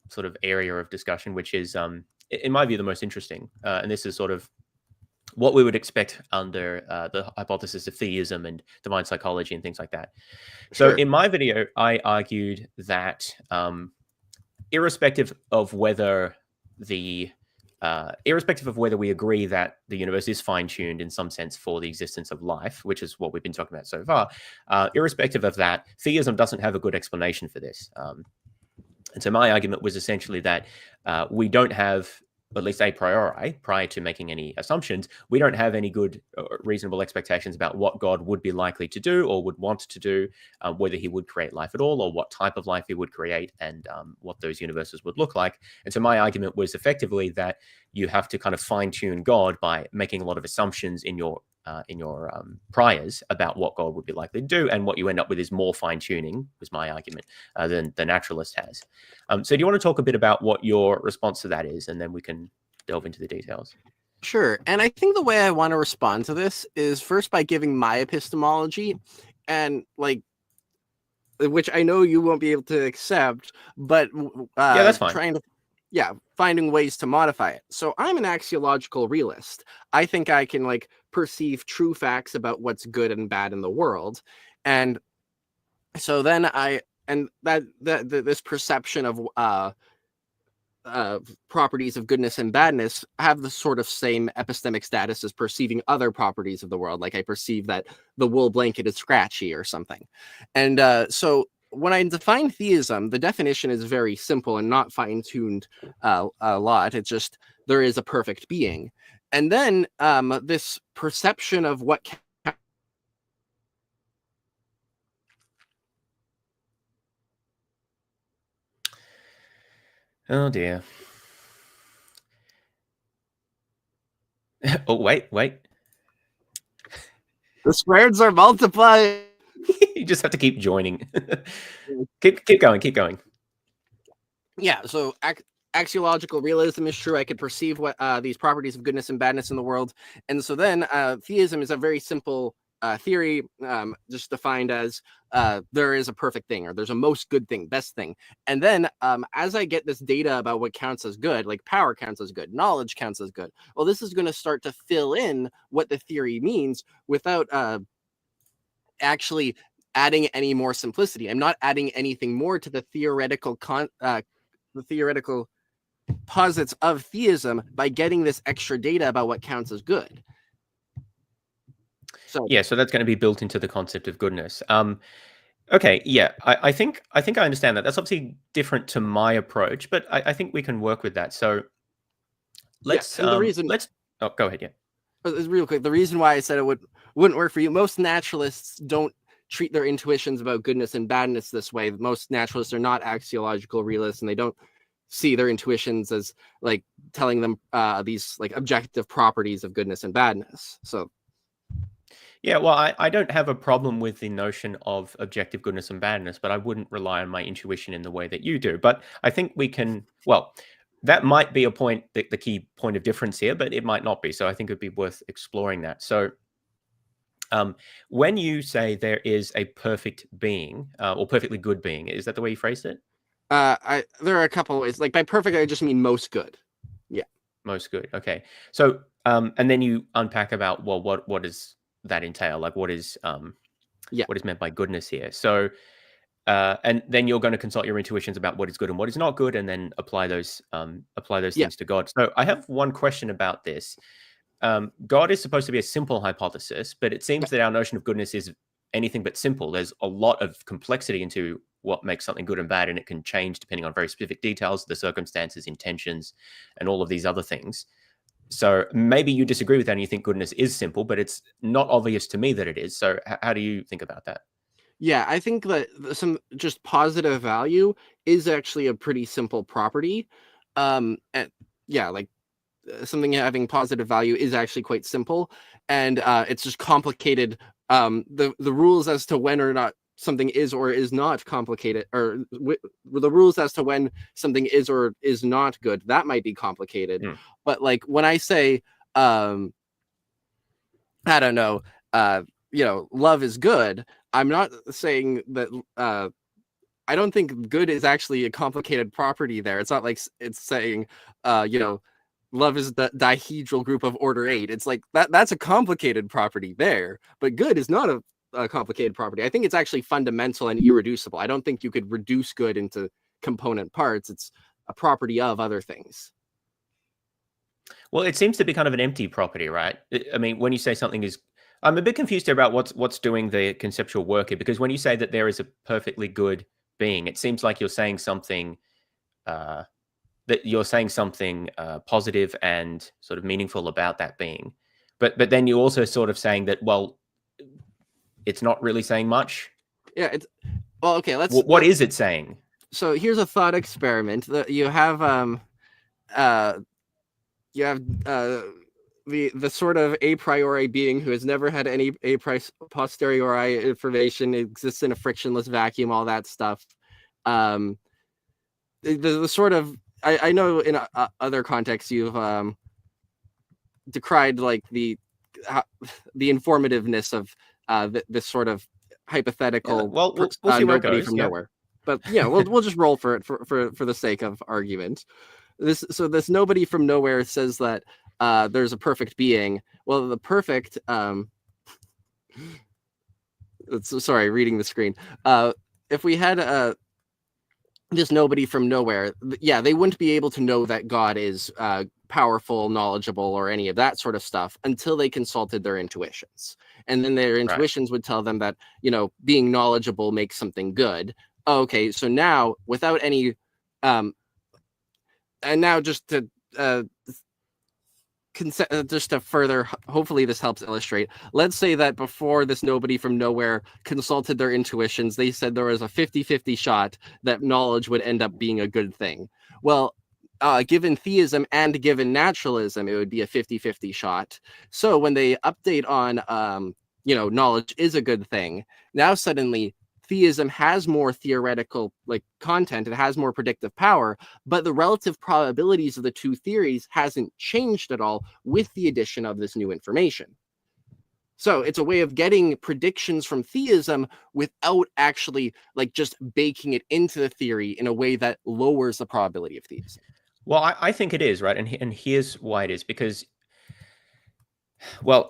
sort of area of discussion, which is, in my view, the most interesting. And this is sort of what we would expect under the hypothesis of theism and divine psychology and things like that. So in my video, I argued that irrespective of whether we agree that the universe is fine-tuned in some sense for the existence of life, which is what we've been talking about so far, irrespective of that, theism doesn't have a good explanation for this. And so my argument was essentially that we don't have, at least a priori, prior to making any assumptions, we don't have any good reasonable expectations about what God would be likely to do or would want to do, whether he would create life at all or what type of life he would create, and what those universes would look like. And so my argument was effectively that you have to kind of fine tune God by making a lot of assumptions in your priors about what God would be likely to do, and what you end up with is more fine tuning, was my argument, than the naturalist has. So do you want to talk a bit about what your response to that is, and then we can delve into the details? Sure. And I think the way I want to respond to this is first by giving my epistemology, and like, which I know you won't be able to accept, but yeah, that's fine. Finding ways to modify it. So I'm an axiological realist. I think I can like perceive true facts about what's good and bad in the world. And so then this perception of properties of goodness and badness have the sort of same epistemic status as perceiving other properties of the world. Like I perceive that the wool blanket is scratchy or something. And so when I define theism, the definition is very simple and not fine-tuned a lot. It's just there is a perfect being. And then this perception of what Oh dear. Oh, wait. the squareds are multiplied. You just have to keep joining. keep going. Yeah, so axiological realism is true. I could perceive what these properties of goodness and badness in the world. And so then theism is a very simple theory, just defined as there is a perfect thing, or there's a most good thing, best thing. And then as I get this data about what counts as good, like power counts as good, knowledge counts as good, well, this is going to start to fill in what the theory means without actually adding any more simplicity. I'm not adding anything more to the theoretical posits of theism by getting this extra data about what counts as good. So that's going to be built into the concept of goodness. Okay, yeah, I think I understand that. That's obviously different to my approach, but I think we can work with that. So let's go ahead. Yeah, real quick. The reason why I said it wouldn't work for you, most naturalists don't treat their intuitions about goodness and badness this way. Most naturalists are not axiological realists, and they don't see their intuitions as like telling them these like objective properties of goodness and badness. So yeah, well, I don't have a problem with the notion of objective goodness and badness, but I wouldn't rely on my intuition in the way that you do. But I think we can, well, that might be a point, the key point of difference here, but it might not be. So I think it'd be worth exploring that. So when you say there is a perfect being or perfectly good being, is that the way you phrased it? There are a couple of ways. Like by perfect, I just mean most good. Yeah. Most good. Okay. So, and then you unpack about, well, what does that entail? Like what is meant by goodness here? So, and then you're going to consult your intuitions about what is good and what is not good, and then apply those things to God. So I have one question about this. God is supposed to be a simple hypothesis, but it seems that our notion of goodness is anything but simple. There's a lot of complexity into what makes something good and bad, and it can change depending on very specific details, the circumstances, intentions, and all of these other things. So maybe you disagree with that and you think goodness is simple, but it's not obvious to me that it is. So how do you think about that? Yeah, I think that some just positive value is actually a pretty simple property. And yeah, like something having positive value is actually quite simple, and it's just complicated. The rules as to when or not something is or is not complicated, or the rules as to when something is or is not good, that might be complicated. But like when I say I don't know, love is good, I'm not saying that I don't think good is actually a complicated property there. It's not like it's saying love is the dihedral group of order 8. It's like that's a complicated property there, but good is not a complicated property. I think it's actually fundamental and irreducible. I don't think you could reduce good into component parts. It's a property of other things. Well, it seems to be kind of an empty property, right? I mean, when you say something is, I'm a bit confused here about what's doing the conceptual work here, because when you say that there is a perfectly good being, it seems like you're saying something that you're saying something positive and sort of meaningful about that being, but then you're also sort of saying that, well, it's not really saying much. Yeah, it's well, okay. What is it saying? So here's a thought experiment. You have the sort of a priori being who has never had any a posteriori information, exists in a frictionless vacuum, all that stuff. The sort of I know in other contexts you've decried like the informativeness of this sort of hypothetical. Yeah, well, we'll see where it nobody goes, from yeah. nowhere. But yeah, we'll just roll for it for the sake of argument. This nobody from nowhere says that there's a perfect being. Well, the perfect sorry, reading the screen. If we had this nobody from nowhere, yeah, they wouldn't be able to know that God is powerful, knowledgeable, or any of that sort of stuff until they consulted their intuitions. And then their intuitions would tell them that, being knowledgeable makes something good. Okay, so now without any and now just to further, hopefully this helps illustrate. Let's say that before this nobody from nowhere consulted their intuitions, they said there was a 50-50 shot that knowledge would end up being a good thing. Well, given theism and given naturalism, it would be a 50-50 shot. So when they update on, knowledge is a good thing, now suddenly theism has more theoretical content, it has more predictive power, but the relative probabilities of the two theories hasn't changed at all with the addition of this new information. So it's a way of getting predictions from theism without actually just baking it into the theory in a way that lowers the probability of theism. Well, I think it is, right? And here's why it is, because, well,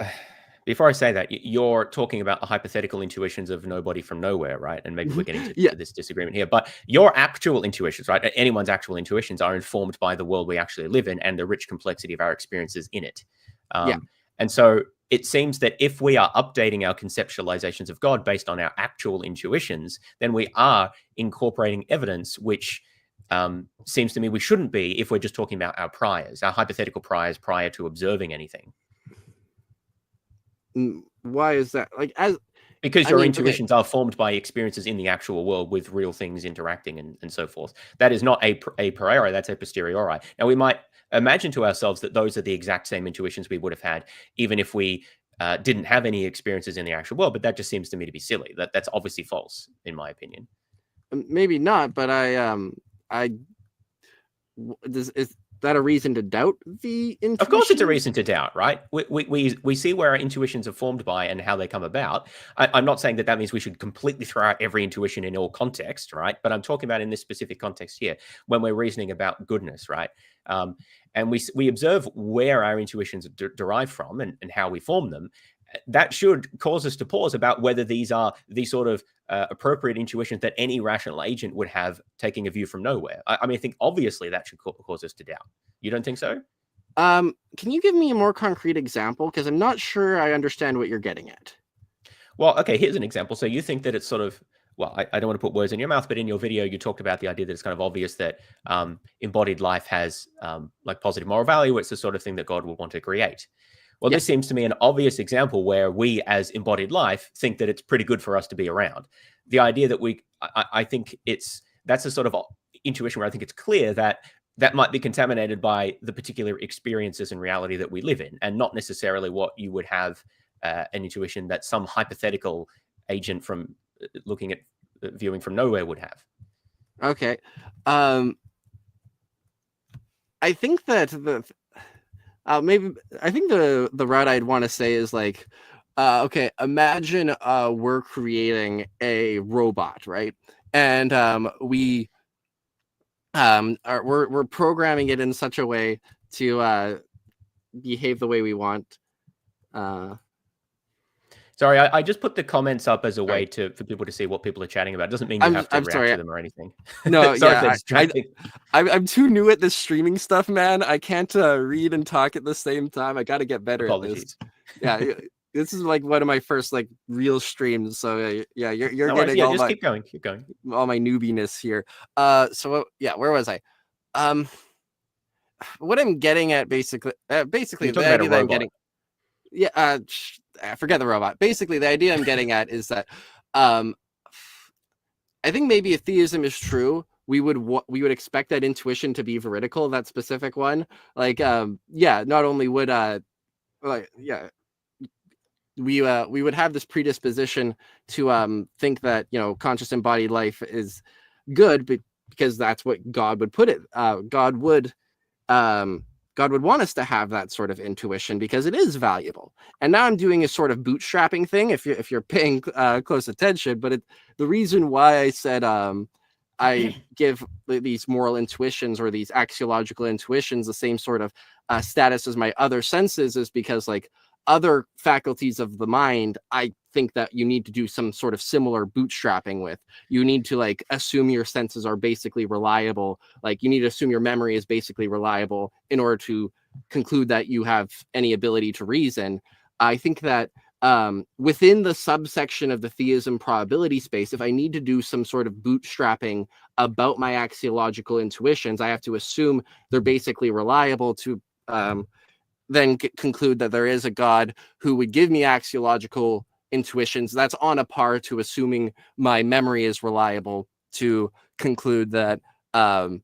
before I say that, you're talking about the hypothetical intuitions of nobody from nowhere, right? And maybe we're getting to this disagreement here, but your actual intuitions, right? Anyone's actual intuitions are informed by the world we actually live in and the rich complexity of our experiences in it. And so it seems that if we are updating our conceptualizations of God based on our actual intuitions, then we are incorporating evidence, which seems to me we shouldn't be if we're just talking about our priors, our hypothetical priors prior to observing anything. Why is that? Because your intuitions are formed by experiences in the actual world with real things interacting and so forth. That is not a priori, that's a posteriori. Now, we might imagine to ourselves that those are the exact same intuitions we would have had, even if we didn't have any experiences in the actual world, but that just seems to me to be silly. That's obviously false, in my opinion. Maybe not, but is that a reason to doubt the intuition? Of course it's a reason to doubt, right? We see where our intuitions are formed by and how they come about. I'm not saying that means we should completely throw out every intuition in all context, right? But I'm talking about in this specific context here, when we're reasoning about goodness, right? And we observe where our intuitions derive from and how we form them. That should cause us to pause about whether these are the sort of appropriate intuitions that any rational agent would have, taking a view from nowhere. I think obviously that should cause us to doubt. You don't think so? Can you give me a more concrete example? Because I'm not sure I understand what you're getting at. Well, okay, here's an example. So you think that it's sort of, well, I don't want to put words in your mouth, but in your video, you talked about the idea that it's kind of obvious that embodied life has positive moral value. It's the sort of thing that God would want to create. Well, this seems to me an obvious example where we as embodied life think that it's pretty good for us to be around. The idea that I think that's a sort of intuition where I think it's clear that might be contaminated by the particular experiences and reality that we live in, and not necessarily what you would have an intuition that some hypothetical agent from viewing from nowhere would have. Okay. I think that I think the route I'd want to say is okay, imagine we're creating a robot, right? And we're programming it in such a way to behave the way we want. Sorry, I just put the comments up as a way for people to see what people are chatting about. It doesn't mean you have to react to them or anything. No, sorry, I'm too new at this streaming stuff, man. I can't read and talk at the same time. I got to get better Apologies. at this. Yeah, this is one of my first real streams. So yeah, you're getting just keep going. all my newbiness here. So yeah, where was I? What I'm getting at basically You're the talking about a idea that I'm robot. getting, yeah, forget the robot. Basically, the idea I'm getting at is that I think maybe if theism is true, we would expect that intuition to be veridical, that specific one. Like, not only would we would have this predisposition to think that conscious embodied life is good, but because that's what God would put it. God would want us to have that sort of intuition because it is valuable. And now I'm doing a sort of bootstrapping thing, if you're paying close attention. But the reason why I said I give these moral intuitions or these axiological intuitions the same sort of status as my other senses is because, like, other faculties of the mind, I think that you need to do some sort of similar bootstrapping with. You need to, like, assume your senses are basically reliable. Like, you need to assume your memory is basically reliable in order to conclude that you have any ability to reason. I think that within the subsection of the theism probability space, if I need to do some sort of bootstrapping about my axiological intuitions, I have to assume they're basically reliable to then conclude that there is a God who would give me axiological intuitions. That's on a par to assuming my memory is reliable to conclude that my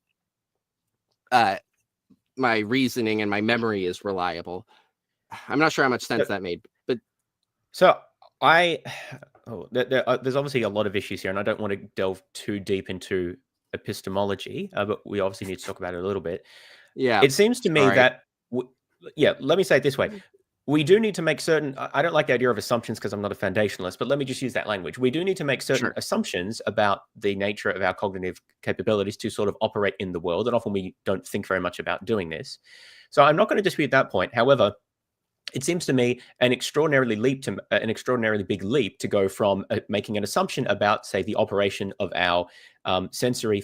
reasoning and my memory is reliable. I'm not sure how much sense that made, but so there's obviously a lot of issues here, and I don't want to delve too deep into epistemology, but we obviously need to talk about it a little bit. Yeah, it seems to me that let me say it this way. We do need to make certain, I don't like the idea of assumptions because I'm not a foundationalist, but let me just use that language. We do need to make certain assumptions about the nature of our cognitive capabilities to sort of operate in the world. And often we don't think very much about doing this. So I'm not going to dispute that point. However, it seems to me an extraordinarily big leap to go from making an assumption about, say, the operation of our sensory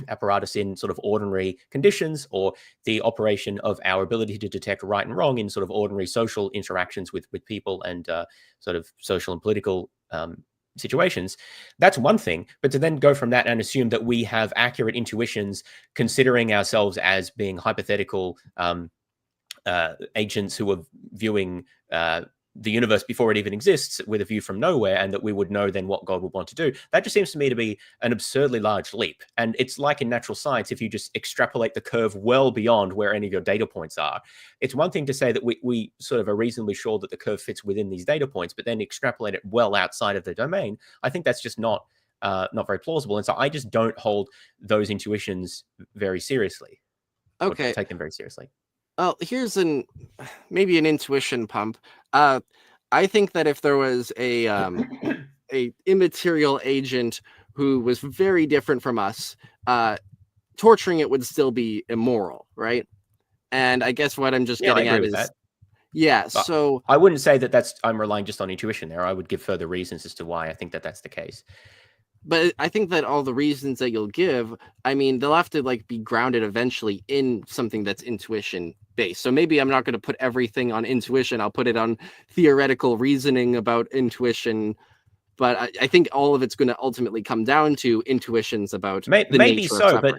apparatus in sort of ordinary conditions, or the operation of our ability to detect right and wrong in sort of ordinary social interactions with people and sort of social and political situations. That's one thing. But to then go from that and assume that we have accurate intuitions, considering ourselves as being hypothetical agents who are viewing the universe before it even exists with a view from nowhere, and that we would know then what God would want to do. That just seems to me to be an absurdly large leap. And it's like in natural science, if you just extrapolate the curve well beyond where any of your data points are, it's one thing to say that we sort of are reasonably sure that the curve fits within these data points, but then extrapolate it well outside of the domain. I think that's just not very plausible. And so I just don't hold those intuitions very seriously. Okay. Take them very seriously. Well, here's maybe an intuition pump. I think that if there was a immaterial agent who was very different from us, torturing it would still be immoral, right? And I guess what I'm just getting at is that. Yeah, but so I wouldn't say that I'm relying just on intuition there. I would give further reasons as to why I think that that's the case. But I think that all the reasons that you'll give, I mean, they'll have to like be grounded eventually in something that's intuition based. So maybe I'm not going to put everything on intuition. I'll put it on theoretical reasoning about intuition. But I think all of it's going to ultimately come down to intuitions about the nature of suffering. But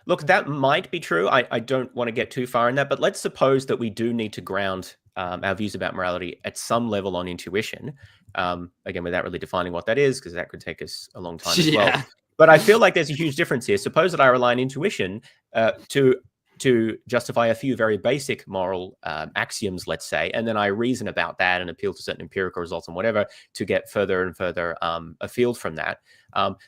look, that might be true. I don't want to get too far in that, but let's suppose that we do need to ground our views about morality at some level on intuition. Again, without really defining what that is, because that could take us a long time as well. But I feel like there's a huge difference here. Suppose that I rely on intuition to justify a few very basic moral axioms, let's say, and then I reason about that and appeal to certain empirical results and whatever to get further and further afield from that.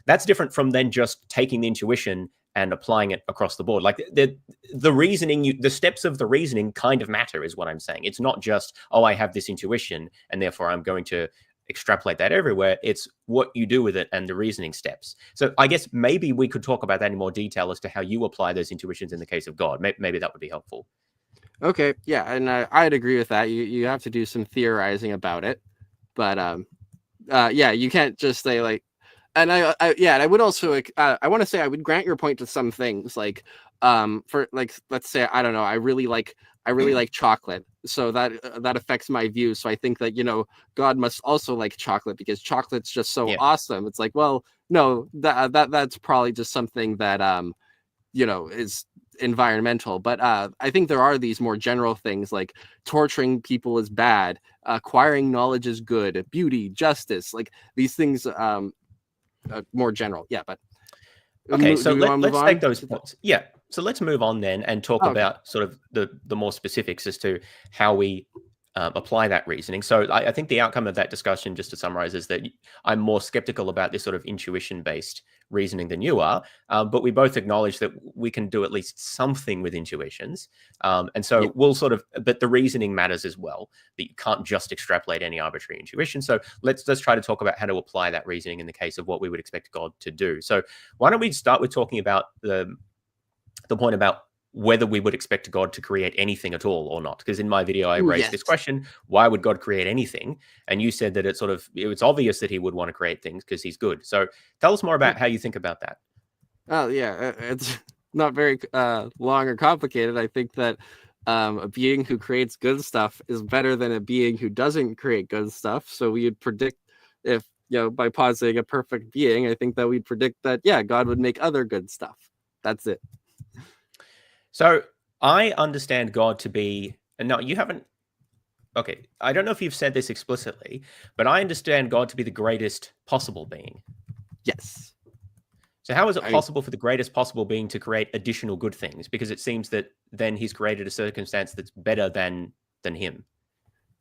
That's different from then just taking the intuition and applying it across the board. Like the reasoning, the steps of the reasoning kind of matter, is what I'm saying. It's not just, oh, I have this intuition and therefore I'm going to extrapolate that everywhere. It's what you do with it and the reasoning steps. So I guess maybe we could talk about that in more detail as to how you apply those intuitions in the case of God. Maybe that would be helpful. Okay, yeah, and I'd agree with that. You have to do some theorizing about it, but yeah, you can't just say like, and I would also I want to say I would grant your point to some things, like for like, let's say, I don't know, I really like chocolate, so that affects my view. So I think that God must also like chocolate because chocolate's just so awesome. It's like, well, no, that's probably just something that environmental, but I think there are these more general things like torturing people is bad, acquiring knowledge is good, beauty, justice, like these things more general. Yeah, but Okay, so do we want to move let's on? take those points. Yeah, so let's move on then and talk Okay. about sort of the more specifics as to how we apply that reasoning. So I think the outcome of that discussion, just to summarize, is that I'm more skeptical about this sort of intuition-based reasoning than you are, but we both acknowledge that we can do at least something with intuitions. And so Yeah. we'll sort of, but the reasoning matters as well, that you can't just extrapolate any arbitrary intuition. So let's try to talk about how to apply that reasoning in the case of what we would expect God to do. So why don't we start with talking about the point about whether we would expect God to create anything at all or not. Because in my video, I raised this question, why would God create anything? And you said that it's obvious that he would want to create things because he's good. So tell us more about how you think about that. Oh, yeah, it's not very long or complicated. I think that a being who creates good stuff is better than a being who doesn't create good stuff. So we would predict if, by positing a perfect being, I think that we'd predict that, yeah, God would make other good stuff. That's it. So I understand God to be, and no, you haven't. Okay, I don't know if you've said this explicitly, but I understand God to be the greatest possible being. Yes. So how is it possible for the greatest possible being to create additional good things? Because it seems that then he's created a circumstance that's better than him.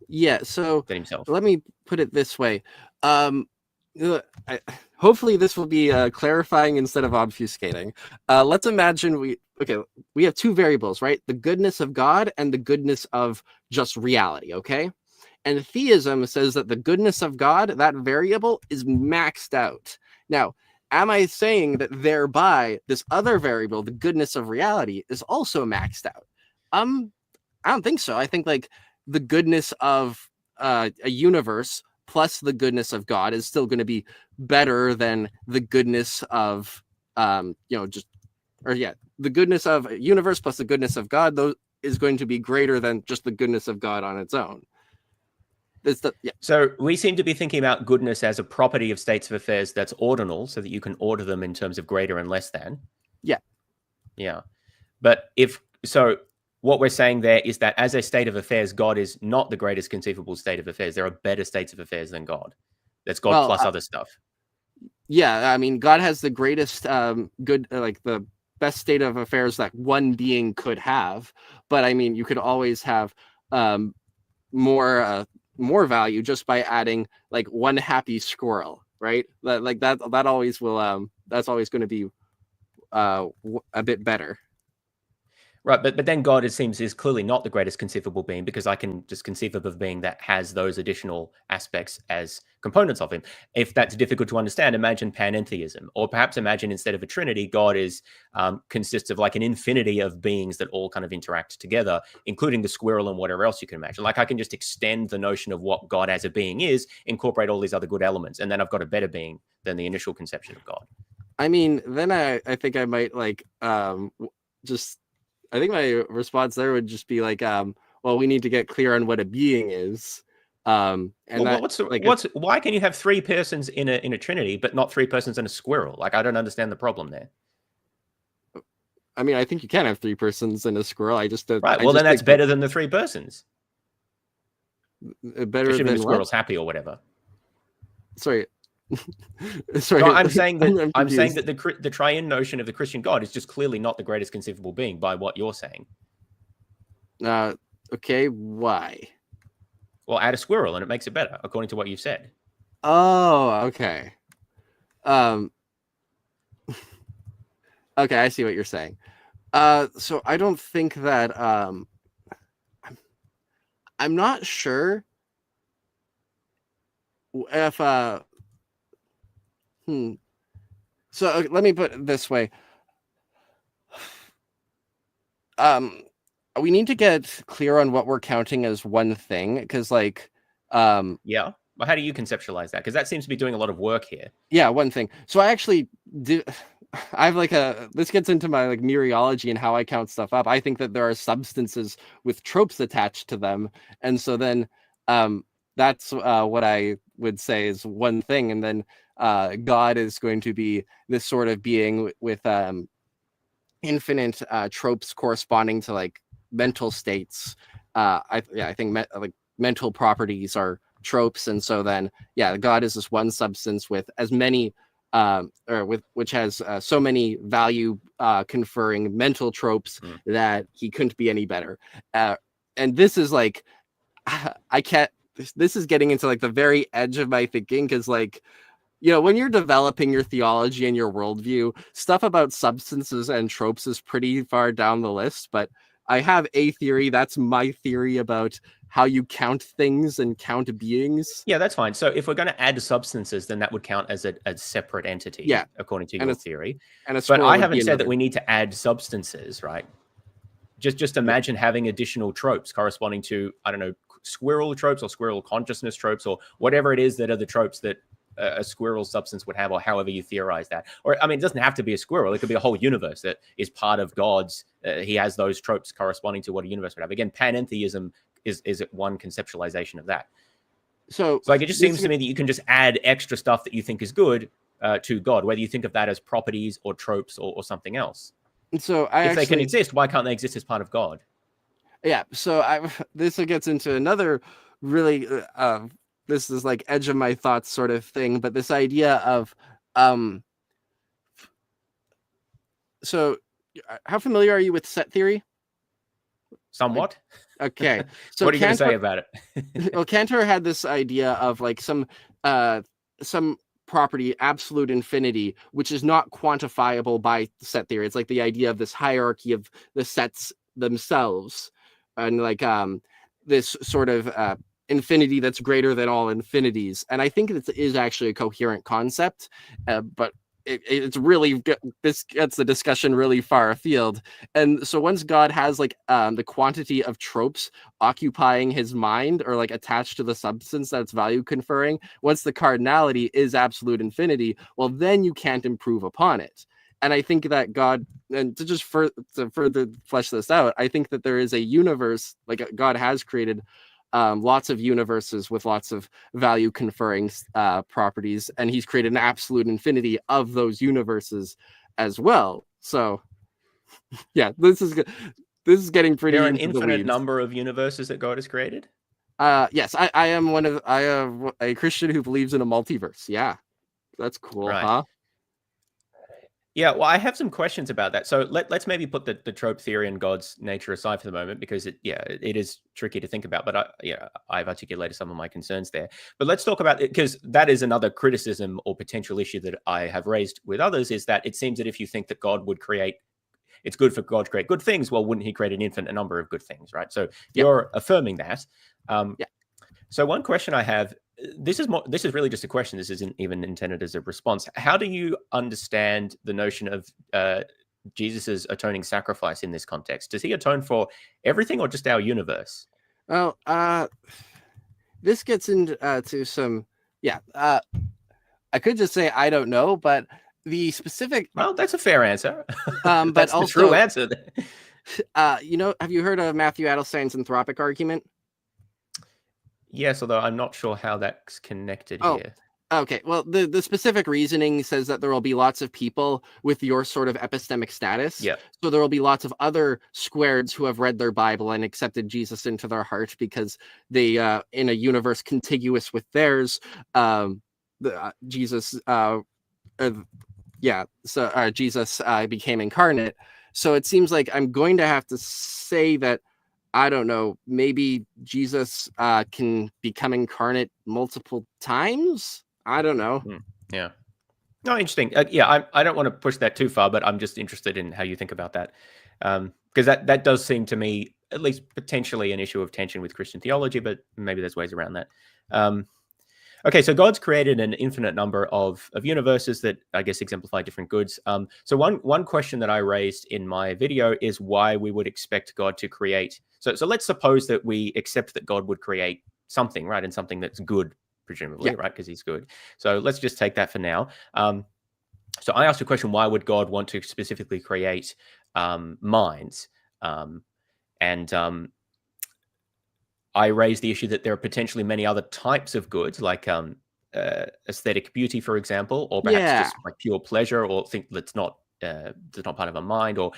Yeah, so than himself. Let me put it this way. Hopefully this will be clarifying instead of obfuscating. Let's imagine we have two variables, right? The goodness of God and the goodness of just reality, okay? And theism says that the goodness of God, that variable, is maxed out. Now, am I saying that thereby this other variable, the goodness of reality, is also maxed out? I don't think so. I think like the goodness of a universe plus the goodness of God is still going to be better than the goodness of the goodness of a universe plus the goodness of God, though, is going to be greater than just the goodness of God on its own. So we seem to be thinking about goodness as a property of states of affairs that's ordinal, so that you can order them in terms of greater and less than. Yeah. But what we're saying there is that as a state of affairs, God is not the greatest conceivable state of affairs. There are better states of affairs than God. That's God plus other stuff. Yeah, I mean, God has the greatest good, like the best state of affairs that one being could have. But I mean, you could always have more value just by adding like one happy squirrel, right? That always will that's always going to be a bit better. Right, but then God, it seems, is clearly not the greatest conceivable being, because I can just conceive of a being that has those additional aspects as components of him. If that's difficult to understand, imagine panentheism, or perhaps imagine instead of a trinity, God consists of like an infinity of beings that all kind of interact together, including the squirrel and whatever else you can imagine. Like I can just extend the notion of what God as a being is, incorporate all these other good elements, and then I've got a better being than the initial conception of God. I mean, then I think I might like I think my response there would just be like, well, we need to get clear on what a being is. Why can you have three persons in a trinity, but not three persons in a squirrel? Like, I don't understand the problem there. I mean, I think you can have three persons in a squirrel. Right. Well, then that's better than the three persons. Better than the squirrel's happy or whatever. Sorry. Sorry, no, I'm saying that the triune notion of the Christian God is just clearly not the greatest conceivable being by what you're saying. Okay, why? Well, add a squirrel and it makes it better, according to what you've said. Oh, okay. Okay, I see what you're saying. So I don't think that I'm not sure if So let me put it this way. We need to get clear on what we're counting as one thing, because like yeah. Well, how do you conceptualize that? Because that seems to be doing a lot of work here. Yeah, one thing. So I actually did. I have like this gets into my like mereology and how I count stuff up. I think that there are substances with tropes attached to them, and so then that's what I would say is one thing, and then God is going to be this sort of being with infinite tropes corresponding to like mental states. I think like mental properties are tropes, and so then God is this one substance with as many or with which has so many value conferring mental tropes that he couldn't be any better. And this is like I can't. This is getting into like the very edge of my thinking, because like, when you're developing your theology and your worldview, stuff about substances and tropes is pretty far down the list. But I have a theory. That's my theory about how you count things and count beings. Yeah, that's fine. So if we're going to add substances, then that would count as a separate entity, according to your theory. But I haven't said that we need to add substances, right? Just imagine having additional tropes corresponding to, I don't know, squirrel tropes or squirrel consciousness tropes or whatever it is that are the tropes that a squirrel substance would have, or however you theorize that. Or, I mean, it doesn't have to be a squirrel. It could be a whole universe that is part of God's. He has those tropes corresponding to what a universe would have. Again, panentheism is one conceptualization of that. So like, it just seems to me that you can just add extra stuff that you think is good to God, whether you think of that as properties or tropes or something else. And so if they can exist, why can't they exist as part of God? Yeah. So this gets into another really this is like edge of my thoughts sort of thing, but this idea of so how familiar are you with set theory? Somewhat. Okay. So what are you going to say about it? Well, Cantor had this idea of like some property, absolute infinity, which is not quantifiable by set theory. It's like the idea of this hierarchy of the sets themselves, and like this sort of infinity that's greater than all infinities. And I think it is actually a coherent concept, but it's really, this gets the discussion really far afield. And so once God has like the quantity of tropes occupying his mind, or like attached to the substance that's value conferring, once the cardinality is absolute infinity, well, then you can't improve upon it. And I think that God, and to further flesh this out, I think that there is a universe, like God has created lots of universes with lots of value conferring properties, and he's created an absolute infinity of those universes as well. So yeah, this is getting pretty. There are an infinite number of universes that God has created. Yes, I am a Christian who believes in a multiverse. Yeah, that's cool, right? Huh? Yeah, well, I have some questions about that. So let's maybe put the trope theory and God's nature aside for the moment, because it is tricky to think about. But I've articulated some of my concerns there. But let's talk about it, because that is another criticism or potential issue that I have raised with others, is that it seems that if you think that God would create, it's good for God to create good things, well, wouldn't he create an infinite number of good things, right? So you're affirming that. So one question I have, this is really just a question. This isn't even intended as a response. How do you understand the notion of Jesus's atoning sacrifice in this context? Does he atone for everything or just our universe? Well, this gets into some, I could just say I don't know, but the specific. Well, that's a fair answer. But that's also, the true answer. Have you heard of Matthew Adelstein's anthropic argument? Yes, although I'm not sure how that's connected here. Okay, well, the specific reasoning says that there will be lots of people with your sort of epistemic status. Yeah. So there will be lots of other squareds who have read their Bible and accepted Jesus into their heart, because they, in a universe contiguous with theirs, Jesus became incarnate. So it seems like I'm going to have to say that, I don't know, maybe Jesus can become incarnate multiple times? I don't know. Yeah. No, interesting. I don't want to push that too far, but I'm just interested in how you think about that. Because that does seem to me, at least potentially, an issue of tension with Christian theology, but maybe there's ways around that. Okay, so God's created an infinite number of universes that I guess exemplify different goods. So one question that I raised in my video is why we would expect God to create. So let's suppose that we accept that God would create something, right? And something that's good, presumably, right? Because he's good. So let's just take that for now. So I asked a question, why would God want to specifically create minds? I raised the issue that there are potentially many other types of goods, like aesthetic beauty, for example, or perhaps just like pure pleasure, or think that's not that's not part of a mind, or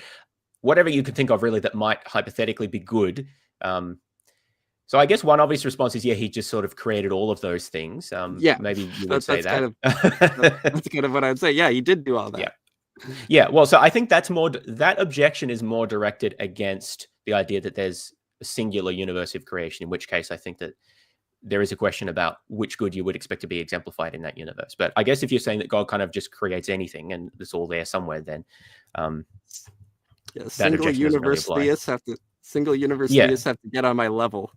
whatever you could think of really that might hypothetically be good. So I guess one obvious response is, yeah, he just sort of created all of those things. Yeah, maybe you would say that. That's kind of what I'd say. Yeah, he did do all that. Yeah. Yeah, well, so I think that's that objection is more directed against the idea that there's a singular universe of creation, in which case I think that there is a question about which good you would expect to be exemplified in that universe. But I guess if you're saying that God kind of just creates anything and it's all there somewhere, then yeah, single universe theists have to get on my level.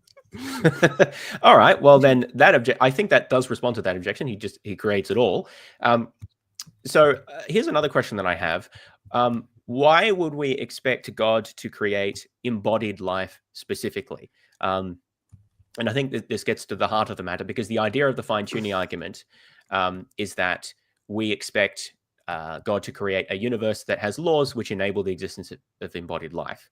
All right, well then I think that does respond to that objection. He creates it all. So here's another question that I have. Why would we expect God to create embodied life specifically? And I think that this gets to the heart of the matter, because the idea of the fine-tuning argument is that we expect God to create a universe that has laws which enable the existence of embodied life.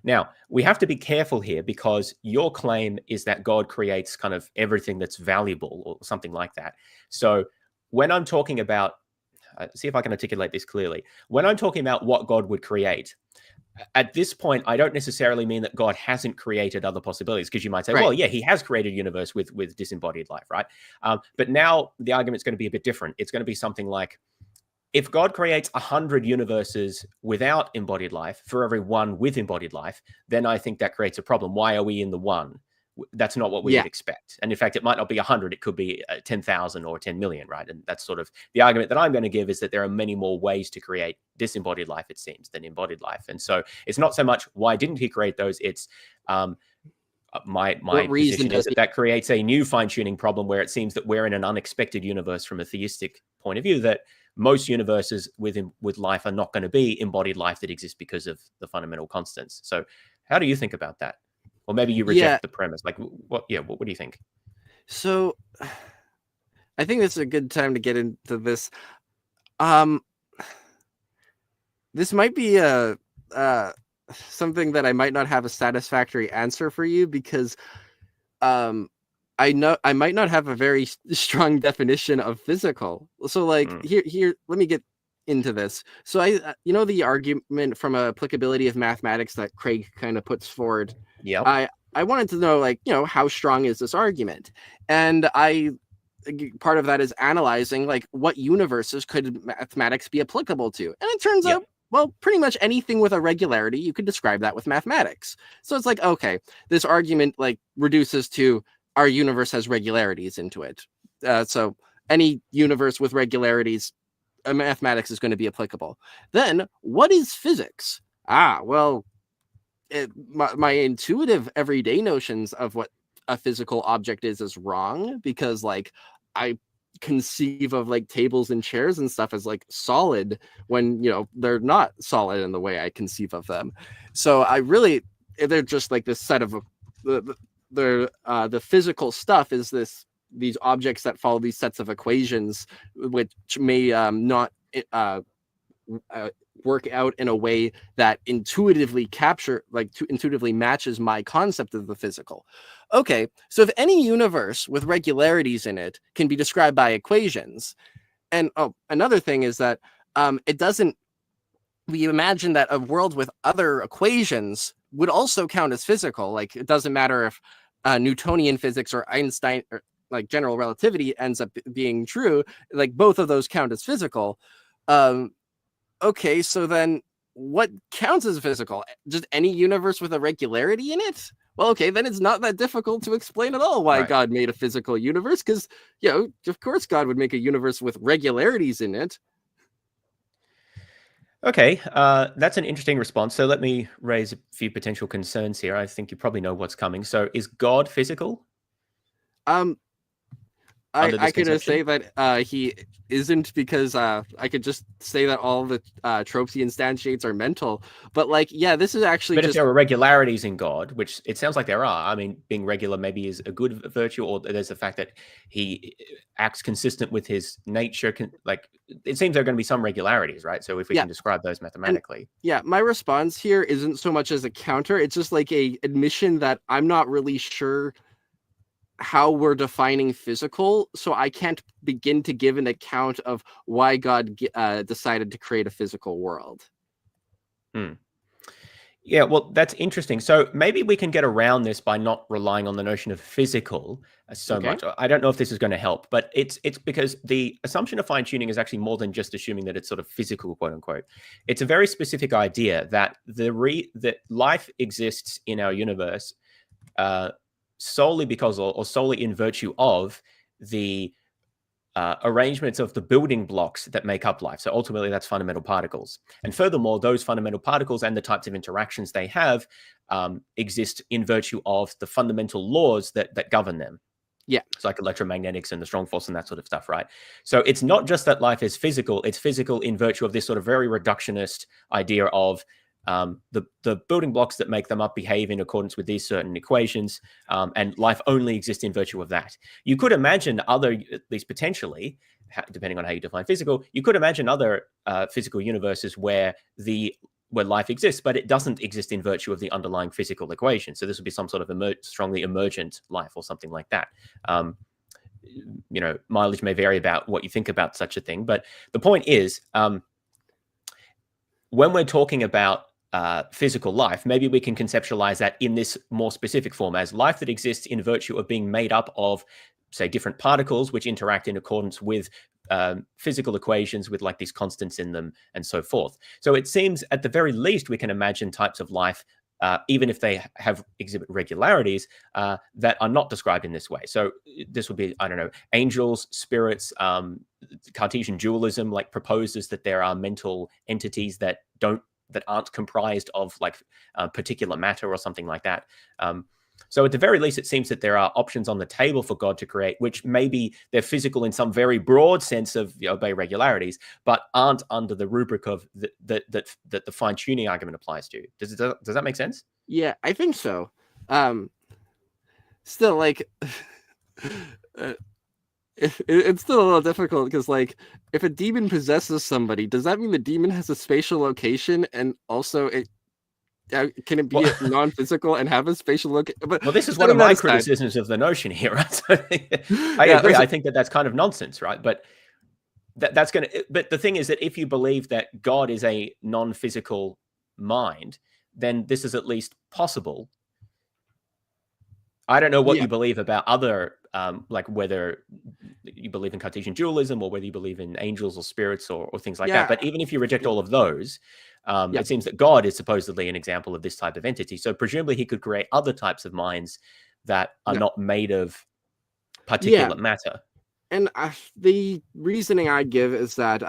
Now, we have to be careful here, because your claim is that God creates kind of everything that's valuable or something like that. So when I'm talking about, see if I can articulate this clearly. When I'm talking about what God would create, at this point, I don't necessarily mean that God hasn't created other possibilities, because you might say, well, yeah, he has created a universe with disembodied life, right? But now the argument's going to be a bit different. It's going to be something like, if God creates 100 universes without embodied life for every one with embodied life, then I think that creates a problem. Why are we in the one? That's not what we would expect. And in fact, it might not be 100. It could be 10,000 or 10 million, right? And that's sort of the argument that I'm going to give, is that there are many more ways to create disembodied life, it seems, than embodied life. And so it's not so much why didn't he create those? It's my position is that creates a new fine-tuning problem, where it seems that we're in an unexpected universe from a theistic point of view, that most universes with life are not going to be embodied life that exists because of the fundamental constants. So how do you think about that? Or maybe you reject the premise. Like, what do you think? So I think this is a good time to get into this. This might be something that I might not have a satisfactory answer for you, because I know I might not have a very strong definition of physical. So like here, let me get into this. So the argument from applicability of mathematics that Craig kind of puts forward. Yeah. I wanted to know, like, how strong is this argument? And part of that is analyzing, like, what universes could mathematics be applicable to? And it turns out, well, pretty much anything with a regularity, you could describe that with mathematics. So it's like, okay, this argument like reduces to our universe has regularities into it. So any universe with regularities, mathematics is going to be applicable. Then what is physics? Well, my intuitive everyday notions of what a physical object is wrong, because like I conceive of like tables and chairs and stuff as like solid when they're not solid in the way I conceive of them. So they're just like this set of the physical stuff is these objects that follow these sets of equations, which may not work out in a way that intuitively matches my concept of the physical. Okay, so if any universe with regularities in it can be described by equations, and another thing is that we imagine that a world with other equations would also count as physical. Like, it doesn't matter if Newtonian physics or Einstein or like general relativity ends up being true, like both of those count as physical. Okay, so then what counts as physical? Just any universe with a regularity in it? Well, okay, then it's not that difficult to explain at all why God made a physical universe, because, of course God would make a universe with regularities in it. Okay, that's an interesting response. So let me raise a few potential concerns here. I think you probably know what's coming. So is God physical? I could say that he isn't, because I could just say that all the tropes he instantiates are mental. But like, this is actually. But if there are regularities in God, which it sounds like there are, I mean, being regular maybe is a good virtue, or there's the fact that he acts consistent with his nature. Like, it seems there are going to be some regularities, right? So if we can describe those mathematically. My response here isn't so much as a counter. It's just like a admission that I'm not really sure how we're defining physical, so I can't begin to give an account of why God decided to create a physical world. Yeah, well, that's interesting. So maybe we can get around this by not relying on the notion of physical so Okay. much. I don't know if this is going to help, but it's because the assumption of fine tuning is actually more than just assuming that it's sort of physical, quote unquote. It's a very specific idea that that life exists in our universe solely because or solely in virtue of the arrangements of the building blocks that make up life. So ultimately, that's fundamental particles. And furthermore, those fundamental particles and the types of interactions they have exist in virtue of the fundamental laws that govern them. Yeah. It's like electromagnetics and the strong force and that sort of stuff, right? So it's not just that life is physical, it's physical in virtue of this sort of very reductionist idea of the building blocks that make them up behave in accordance with these certain equations, and life only exists in virtue of that. You could imagine other, at least potentially, depending on how you define physical, you could imagine other physical universes where life exists, but it doesn't exist in virtue of the underlying physical equation. So this would be some sort of strongly emergent life or something like that. Mileage may vary about what you think about such a thing, but the point is, when we're talking about physical life, maybe we can conceptualize that in this more specific form as life that exists in virtue of being made up of, say, different particles which interact in accordance with physical equations with like these constants in them and so forth. So it seems at the very least we can imagine types of life, even if they exhibit regularities, that are not described in this way. So this would be, I don't know, angels, spirits. Cartesian dualism like proposes that there are mental entities that aren't comprised of like particular matter or something like that. So at the very least, it seems that there are options on the table for God to create, which maybe they're physical in some very broad sense of obey regularities, but aren't under the rubric of that the fine tuning argument applies to. Does that make sense? Yeah, I think so. Still, like, it's still a little difficult because, like, if a demon possesses somebody, does that mean the demon has a spatial location and also can it be non-physical and have a spatial location? Well, this is one of my criticisms of the notion here, right? So I agree. I think that's kind of nonsense, right? But that's going to. But the thing is that if you believe that God is a non-physical mind, then this is at least possible. I don't know what you believe about other, like whether you believe in Cartesian dualism or whether you believe in angels or spirits or things like that. But even if you reject all of those, it seems that God is supposedly an example of this type of entity. So presumably he could create other types of minds that are not made of particulate matter. And the reasoning I give is that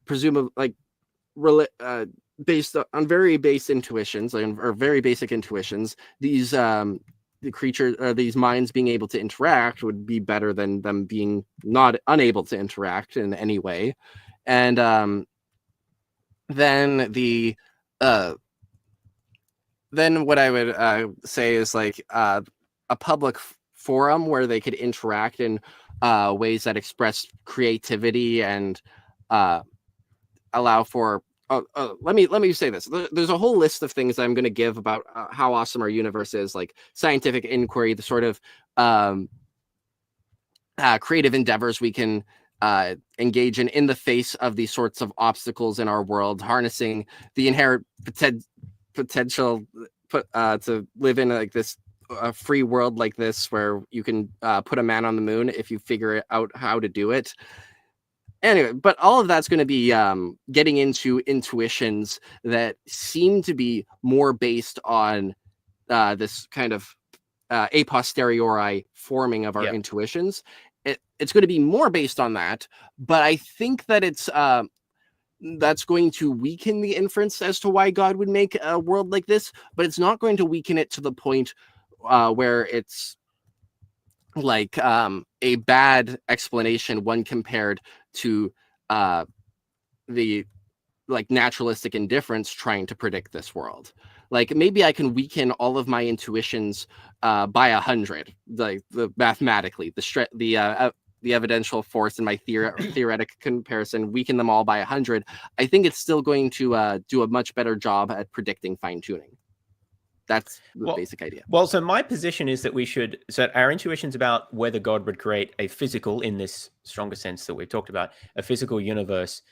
presumably, like, based on very base intuitions, or very basic intuitions, these the creatures or these minds being able to interact would be better than them being unable to interact in any way. And then what I would say is like a public forum where they could interact in ways that express creativity and allow for let me say this. There's a whole list of things I'm going to give about how awesome our universe is, like scientific inquiry, the sort of creative endeavors we can engage in the face of these sorts of obstacles in our world, harnessing the inherent potential to live in like this free world like this, where you can put a man on the moon if you figure out how to do it. Anyway, but all of that's going to be getting into intuitions that seem to be more based on this kind of a posteriori forming of our intuitions. It's going to be more based on that, but I think that it's that's going to weaken the inference as to why God would make a world like this, but it's not going to weaken it to the point where it's like a bad explanation when compared to the like naturalistic indifference trying to predict this world. Like maybe I can weaken all of my intuitions by 100, like mathematically, the evidential force in my theoretic comparison, weaken them all by 100. I think it's still going to do a much better job at predicting fine tuning. That's the basic idea. Well, so my position is that so our intuitions about whether God would create a physical, in this stronger sense that we've talked about, a physical universe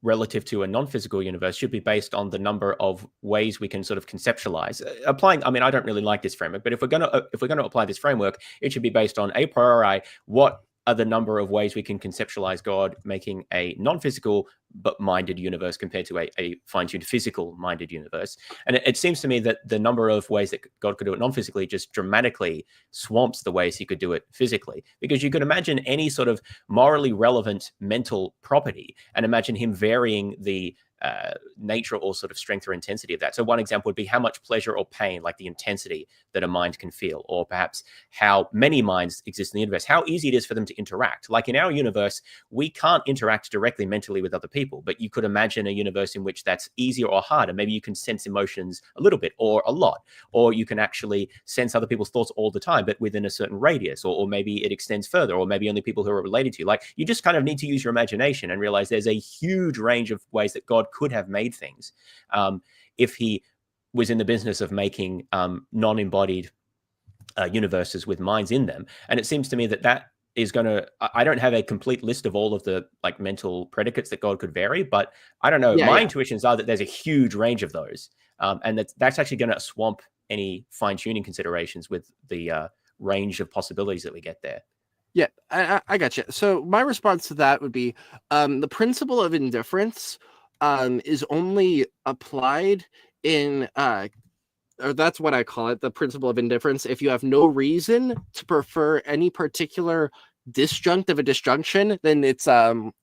relative to a non-physical universe should be based on the number of ways we can sort of conceptualize. I mean, I don't really like this framework, but if we're going to apply this framework, it should be based on a priori what are the number of ways we can conceptualize God making a non-physical but minded universe compared to a fine-tuned physical minded universe. And it seems to me that the number of ways that God could do it non-physically just dramatically swamps the ways he could do it physically, because you could imagine any sort of morally relevant mental property and imagine him varying the nature or sort of strength or intensity of that. So one example would be how much pleasure or pain, like the intensity that a mind can feel, or perhaps how many minds exist in the universe, how easy it is for them to interact. Like in our universe, we can't interact directly mentally with other people, but you could imagine a universe in which that's easier or harder. Maybe you can sense emotions a little bit or a lot, or you can actually sense other people's thoughts all the time, but within a certain radius, or maybe it extends further, or maybe only people who are related to you. Like, you just kind of need to use your imagination and realize there's a huge range of ways that God could have made things if he was in the business of making non-embodied universes with minds in them. And it seems to me that is going to, I don't have a complete list of all of the like mental predicates that God could vary, but I don't know. My intuitions are that there's a huge range of those. And that's actually going to swamp any fine-tuning considerations with the range of possibilities that we get there. Yeah, I got you. So my response to that would be the principle of indifference is only applied in, or that's what I call it, the principle of indifference, if you have no reason to prefer any particular disjunct of a disjunction, then it's you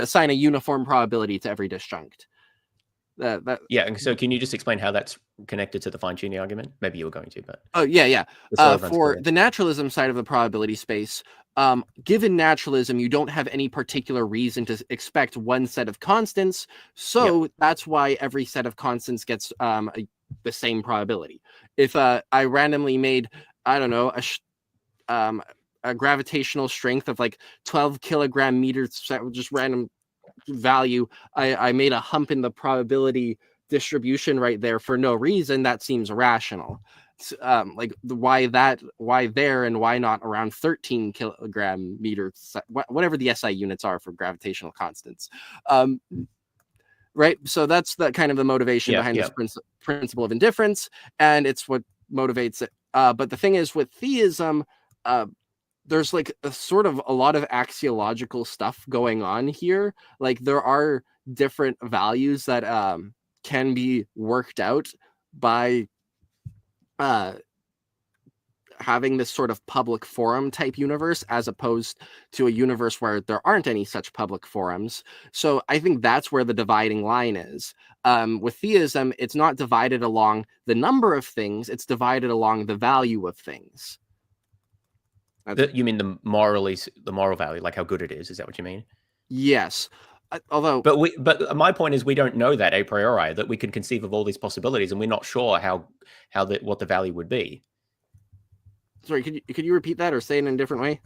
assign a uniform probability to every disjunct. Yeah, and so can you just explain how that's connected to the fine-tuning argument? Maybe you were going to, but... Oh, yeah. For the naturalism side of the probability space, given naturalism, you don't have any particular reason to expect one set of constants, so that's why every set of constants gets the same probability. If I randomly made, I don't know, a gravitational strength of like 12 kilogram meters, just random value, I made a hump in the probability distribution right there for no reason, that seems irrational. Like why there and why not around 13 kilogram meters, whatever the SI units are for gravitational constants. Right, so that's the kind of the motivation behind this principle of indifference, and it's what motivates it. But the thing is, with theism, there's like a sort of a lot of axiological stuff going on here. Like there are different values that can be worked out by having this sort of public forum type universe, as opposed to a universe where there aren't any such public forums. So I think that's where the dividing line is. With theism, it's not divided along the number of things, it's divided along the value of things. You mean the moral value, like how good it is? Is that what you mean? Yes. Although, but my point is, we don't know that a priori, that we can conceive of all these possibilities, and we're not sure what the value would be. Sorry, could you repeat that or say it in a different way?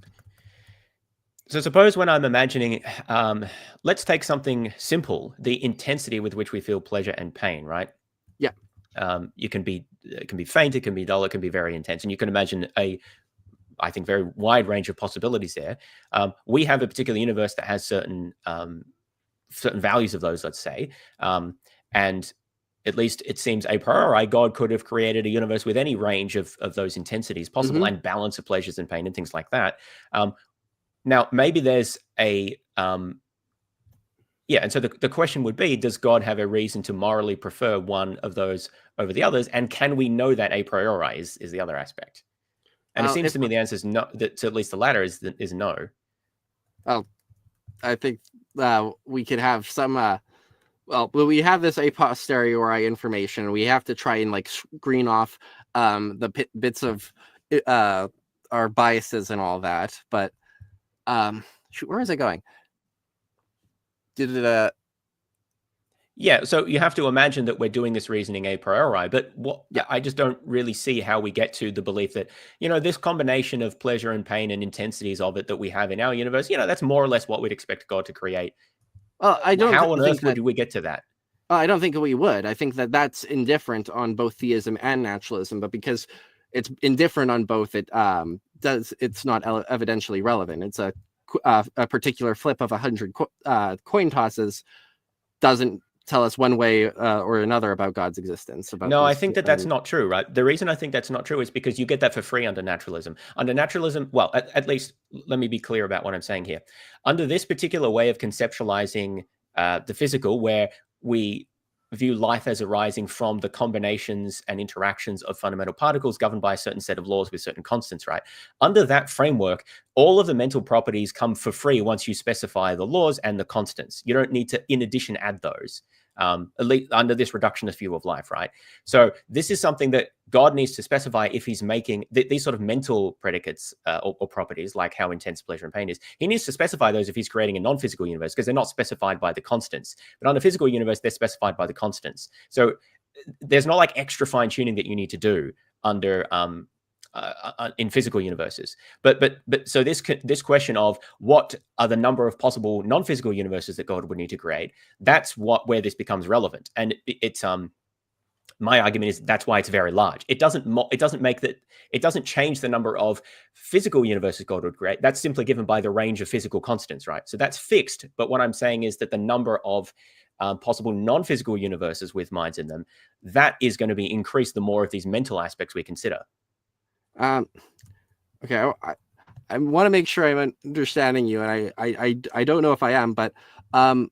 So suppose when I'm imagining, let's take something simple, the intensity with which we feel pleasure and pain, right? Yeah. It can be faint, it can be dull, it can be very intense, and you can imagine I think, very wide range of possibilities there. We have a particular universe that has certain values of those, let's say, and at least it seems a priori, God could have created a universe with any range of those intensities possible, and balance of pleasures and pain and things like that. Now, maybe there's and so the question would be, does God have a reason to morally prefer one of those over the others? And can we know that a priori is the other aspect? And it seems to me the answer is no, that at least the latter is no. Well, I think we could have some, we have this a posteriori information. We have to try and like screen off the bits of our biases and all that. But shoot, where is it going? Yeah, so you have to imagine that we're doing this reasoning a priori, but I just don't really see how we get to the belief that, this combination of pleasure and pain and intensities of it that we have in our universe, that's more or less what we'd expect God to create. Well, I don't. How on earth would we get to that? I don't think we would. I think that that's indifferent on both theism and naturalism, but because it's indifferent on both, it's not evidentially relevant. It's a particular flip of 100 coin tosses doesn't tell us one way or another about God's existence. No, I think that's not true, right? The reason I think that's not true is because you get that for free under naturalism. Under naturalism, well, at least let me be clear about what I'm saying here. Under this particular way of conceptualizing the physical, where we view life as arising from the combinations and interactions of fundamental particles governed by a certain set of laws with certain constants, right? Under that framework, all of the mental properties come for free once you specify the laws and the constants. You don't need to, in addition, add those. At least under this reductionist view of life, right? So this is something that God needs to specify if he's making these sort of mental predicates or properties, like how intense pleasure and pain is. He needs to specify those if he's creating a non-physical universe, because they're not specified by the constants. But on a physical universe, they're specified by the constants. So there's not like extra fine-tuning that you need to do under in physical universes. But so this question of what are the number of possible non-physical universes that God would need to create, that's where this becomes relevant. And it's my argument is that's why it's very large. It doesn't change the number of physical universes God would create. That's simply given by the range of physical constants, right? So that's fixed. But what I'm saying is that the number of possible non-physical universes with minds in them, that is going to be increased the more of these mental aspects we consider. Okay, I want to make sure I'm understanding you, and I don't know if I am, but well,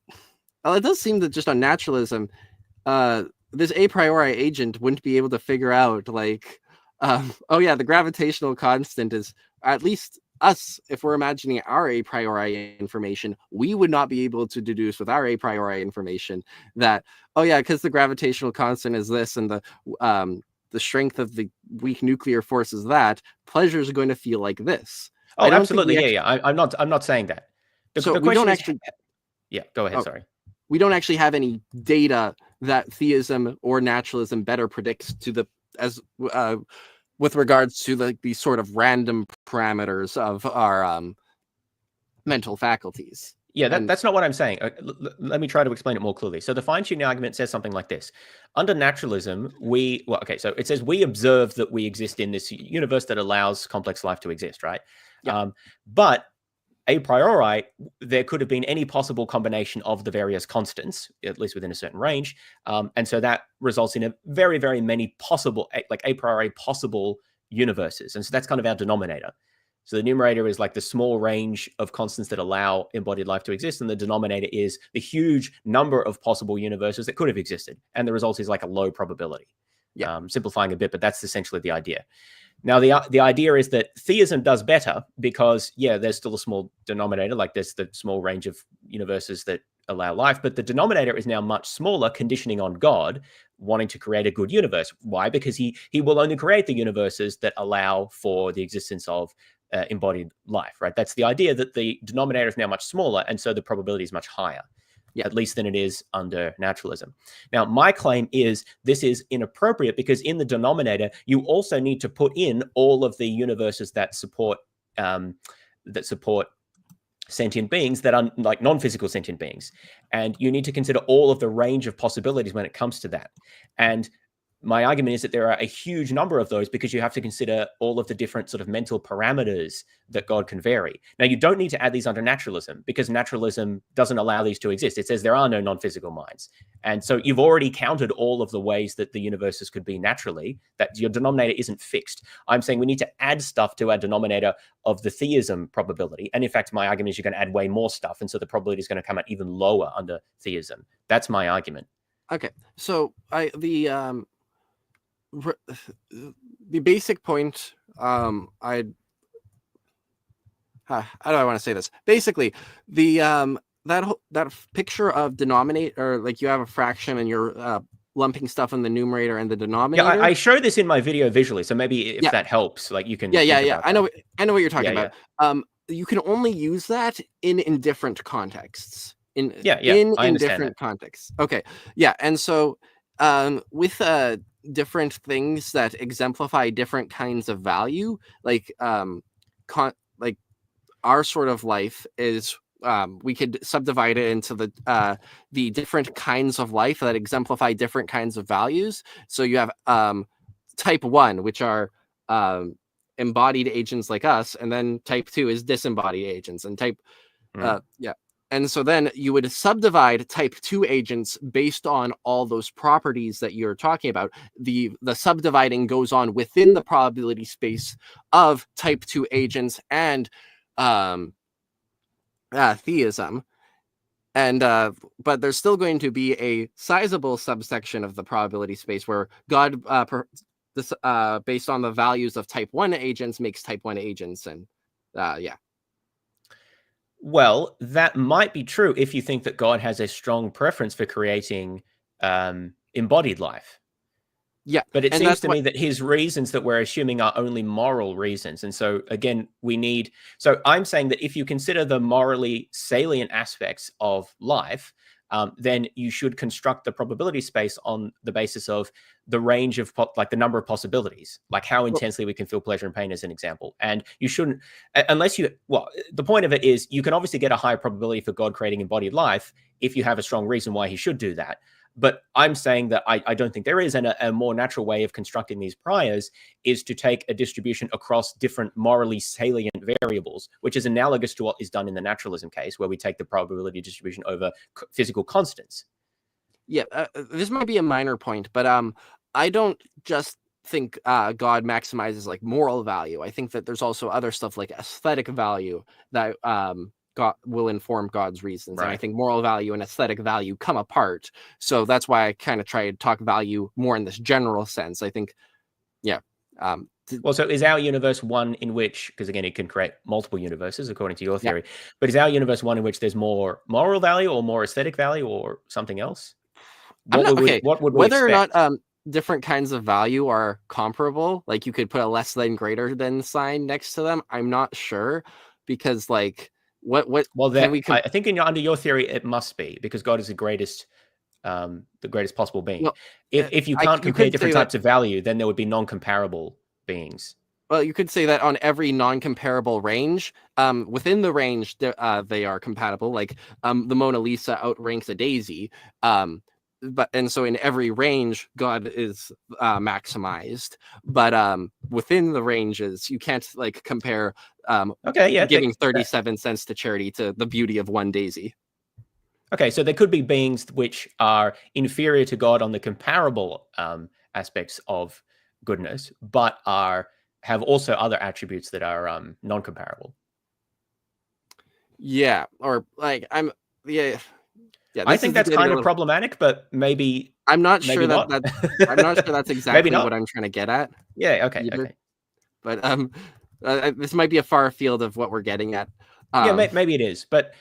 it does seem that just on naturalism, this a priori agent wouldn't be able to figure out like, oh yeah, the gravitational constant is, at least us, if we're imagining our a priori information, we would not be able to deduce with our a priori information that, oh yeah, because the gravitational constant is this and the strength of the weak nuclear force is that, pleasure is going to feel like this. Oh, absolutely. Yeah. I'm not saying that. So we don't actually. Yeah, go ahead. Sorry. We don't actually have any data that theism or naturalism better predicts to the with regards to the sort of random parameters of our mental faculties. Yeah, that's not what I'm saying. Let me try to explain it more clearly. So the fine-tuning argument says something like this. Under naturalism, so it says we observe that we exist in this universe that allows complex life to exist, right? Yeah. But a priori, there could have been any possible combination of the various constants, at least within a certain range. And so that results in a very, very many possible, like a priori possible universes. And so that's kind of our denominator. So the numerator is like the small range of constants that allow embodied life to exist. And the denominator is the huge number of possible universes that could have existed. And the result is like a low probability. Yeah. Simplifying a bit, but that's essentially the idea. Now, the idea is that theism does better because, yeah, there's still a small denominator, like there's the small range of universes that allow life, but the denominator is now much smaller, conditioning on God wanting to create a good universe. Why? Because he will only create the universes that allow for the existence of embodied life, right? That's the idea, that the denominator is now much smaller, and so the probability is much higher, at least than it is under naturalism. Now, my claim is this is inappropriate because in the denominator, you also need to put in all of the universes that support sentient beings that are like non-physical sentient beings. And you need to consider all of the range of possibilities when it comes to that. And my argument is that there are a huge number of those because you have to consider all of the different sort of mental parameters that God can vary. Now, you don't need to add these under naturalism because naturalism doesn't allow these to exist. It says there are no non-physical minds. And so you've already counted all of the ways that the universes could be naturally, that your denominator isn't fixed. I'm saying we need to add stuff to our denominator of the theism probability. And in fact, my argument is you're going to add way more stuff. And so the probability is going to come out even lower under theism. That's my argument. Okay. So the basic point, how do I want to say this? Basically, the that picture of denominator, like you have a fraction and you're lumping stuff in the numerator and the denominator. Yeah, I show this in my video visually, so maybe if that helps, like you can. Yeah. I know what you're talking about. You can only use that in different contexts. In different contexts. Okay. Yeah, and so with different things that exemplify different kinds of value, like our sort of life is we could subdivide it into the different kinds of life that exemplify different kinds of values. So you have type 1, which are embodied agents like us, and then type 2 is disembodied agents, and and so then you would subdivide type 2 agents based on all those properties that you're talking about. The subdividing goes on within the probability space of type 2 agents and theism. And but there's still going to be a sizable subsection of the probability space where God, based on the values of type 1 agents, makes type 1 agents. And Well, that might be true if you think that God has a strong preference for creating embodied life. Yeah. But it seems to me that his reasons that we're assuming are only moral reasons. And so, again, so I'm saying that if you consider the morally salient aspects of life, then you should construct the probability space on the basis of the range of the number of possibilities, like how intensely we can feel pleasure and pain as an example. And you shouldn't, the point of it is you can obviously get a higher probability for God creating embodied life if you have a strong reason why he should do that. But I'm saying that I don't think there is. And a more natural way of constructing these priors is to take a distribution across different morally salient variables, which is analogous to what is done in the naturalism case, where we take the probability distribution over physical constants. Yeah, this might be a minor point, but I don't just think God maximizes like moral value. I think that there's also other stuff like aesthetic value that God will inform God's reasons. Right. And I think moral value and aesthetic value come apart. So that's why I kind of try to talk value more in this general sense. I think, well, so is our universe one in which, because again, it can create multiple universes according to your theory, but is our universe one in which there's more moral value or more aesthetic value or something else? What would we whether expect? Or not different kinds of value are comparable, like you could put a less than greater than sign next to them, I'm not sure, because like I think under your theory it must be, because God is the greatest possible being. Well, if you can't compare different types of value, then there would be non-comparable beings. Well, you could say that on every non-comparable range, within the range, they are compatible. Like the Mona Lisa outranks a daisy, and so in every range, God is maximized. But within the ranges, you can't like compare. Giving 37 cents to charity to the beauty of one daisy. Okay, so there could be beings which are inferior to God on the comparable aspects of goodness, but have also other attributes that are non-comparable. Yeah, or like I think that's kind of problematic, but maybe I'm not sure I'm not sure that's exactly what I'm trying to get at. Yeah. Okay. Either. Okay. But this might be a far field of what we're getting at. Maybe it is, but.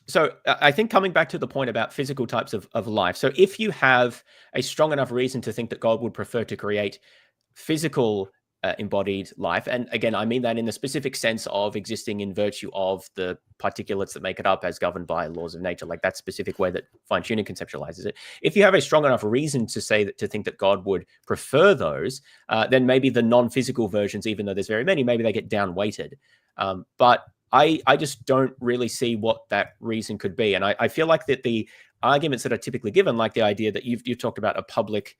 So I think coming back to the point about physical types of life. So if you have a strong enough reason to think that God would prefer to create physical embodied life, and again, I mean that in the specific sense of existing in virtue of the particulates that make it up as governed by laws of nature, like that specific way that fine-tuning conceptualizes it. If you have a strong enough reason to think that God would prefer those, then maybe the non-physical versions, even though there's very many, maybe they get down-weighted. But I just don't really see what that reason could be. And I feel like that the arguments that are typically given, like the idea that you've talked about a public,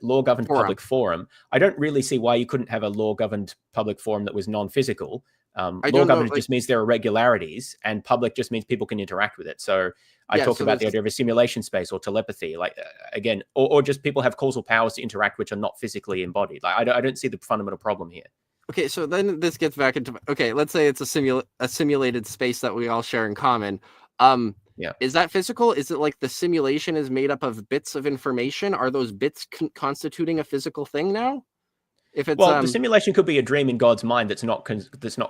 law-governed public forum. I don't really see why you couldn't have a law-governed public forum that was non-physical. Law-governed just means there are regularities, and public just means people can interact with it. So I talked about the idea of a simulation space or telepathy, like again, or just people have causal powers to interact which are not physically embodied. Like I don't see the fundamental problem here. Okay, so then this gets back into let's say it's a simulated space that we all share in common. Is that physical? Is it like the simulation is made up of bits of information? Are those bits constituting a physical thing now? If it's the simulation could be a dream in God's mind that's not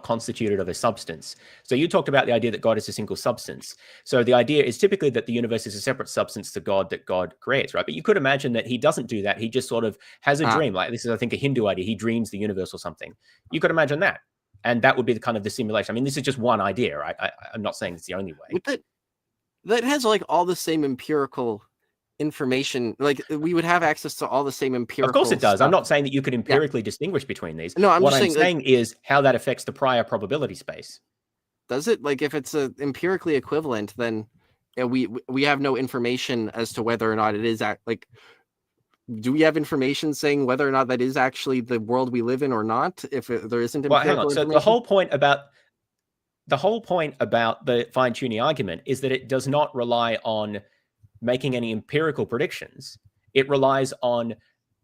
constituted of a substance. So you talked about the idea that God is a single substance. So the idea is typically that the universe is a separate substance to God that God creates, right? But you could imagine that he doesn't do that. He just sort of has a dream. Like this is, I think, a Hindu idea. He dreams the universe or something. You could imagine that, and that would be the kind of the simulation. I mean, this is just one idea, right? I'm not saying it's the only way. But that has like all the same empirical information, like we would have access to all the same empirical Of course it does. stuff. I'm not saying that you could empirically distinguish between these. No, what I'm saying is how that affects the prior probability space. Does it? Like, if it's a empirically equivalent, then we have no information as to whether or not it is like. Do we have information saying whether or not that is actually the world we live in or not? If there isn't empirical hang on. So information? the whole point about the fine-tuning argument is that it does not rely on making any empirical predictions. It relies on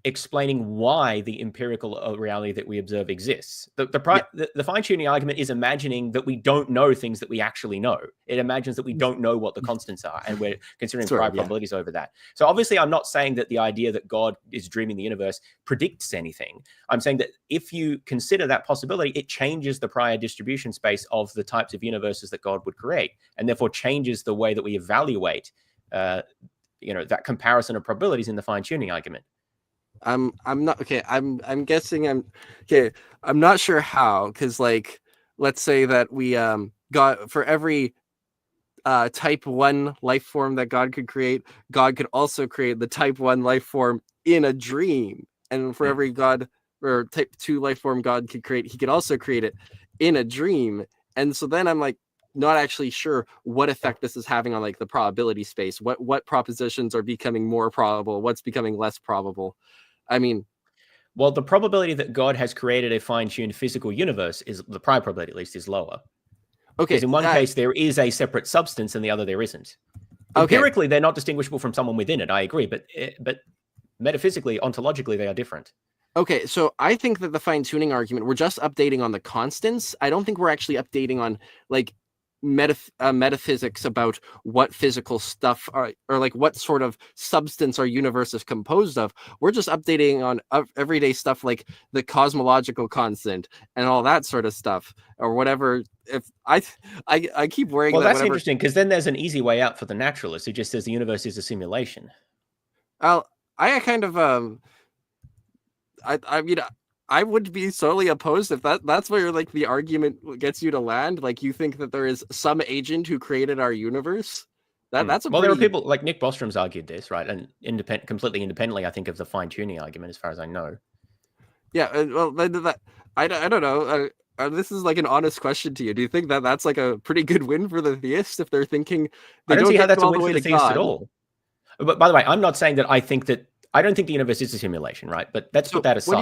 explaining why the empirical reality that we observe exists. The fine-tuning argument is imagining that we don't know things that we actually know. It imagines that we don't know what the constants are, and we're considering probabilities over that. So obviously, I'm not saying that the idea that God is dreaming the universe predicts anything. I'm saying that if you consider that possibility, it changes the prior distribution space of the types of universes that God would create, and therefore changes the way that we evaluate that comparison of probabilities in the fine-tuning argument. I'm not okay. I'm guessing I'm okay. I'm not sure how, because like, let's say that we got for every type 1 life form that God could create, God could also create the type 1 life form in a dream, and for every God or type 2 life form God could create, he could also create it in a dream. And so then I'm like, not actually sure what effect this is having on like the probability space. What propositions are becoming more probable? What's becoming less probable? I mean, well, the probability that God has created a fine-tuned physical universe is the prior probability, at least, is lower. Okay, because in one case there is a separate substance, and the other there isn't. Empirically, they're not distinguishable from someone within it. I agree, but metaphysically, ontologically, they are different. Okay, so I think that the fine-tuning argument, we're just updating on the constants. I don't think we're actually updating on like metaphysics about what physical stuff are, or like what sort of substance our universe is composed of. We're just updating on everyday stuff like the cosmological constant and all that sort of stuff, or whatever. If I keep worrying. Well, that's interesting, because then there's an easy way out for the naturalist who just says the universe is a simulation. I kind of I mean, I would be solely opposed if that's where like the argument gets you to land. Like, you think that there is some agent who created our universe. That's there are people like Nick Bostrom's argued this, right? And completely independently, I think, of the fine-tuning argument, as far as I know. Yeah, well, I don't know. This is like an honest question to you. Do you think that that's like a pretty good win for the theists if they're thinking I don't see how that's a win for the theists at all? But by the way, I'm not saying that I don't think the universe is a simulation, right? But let's put that aside.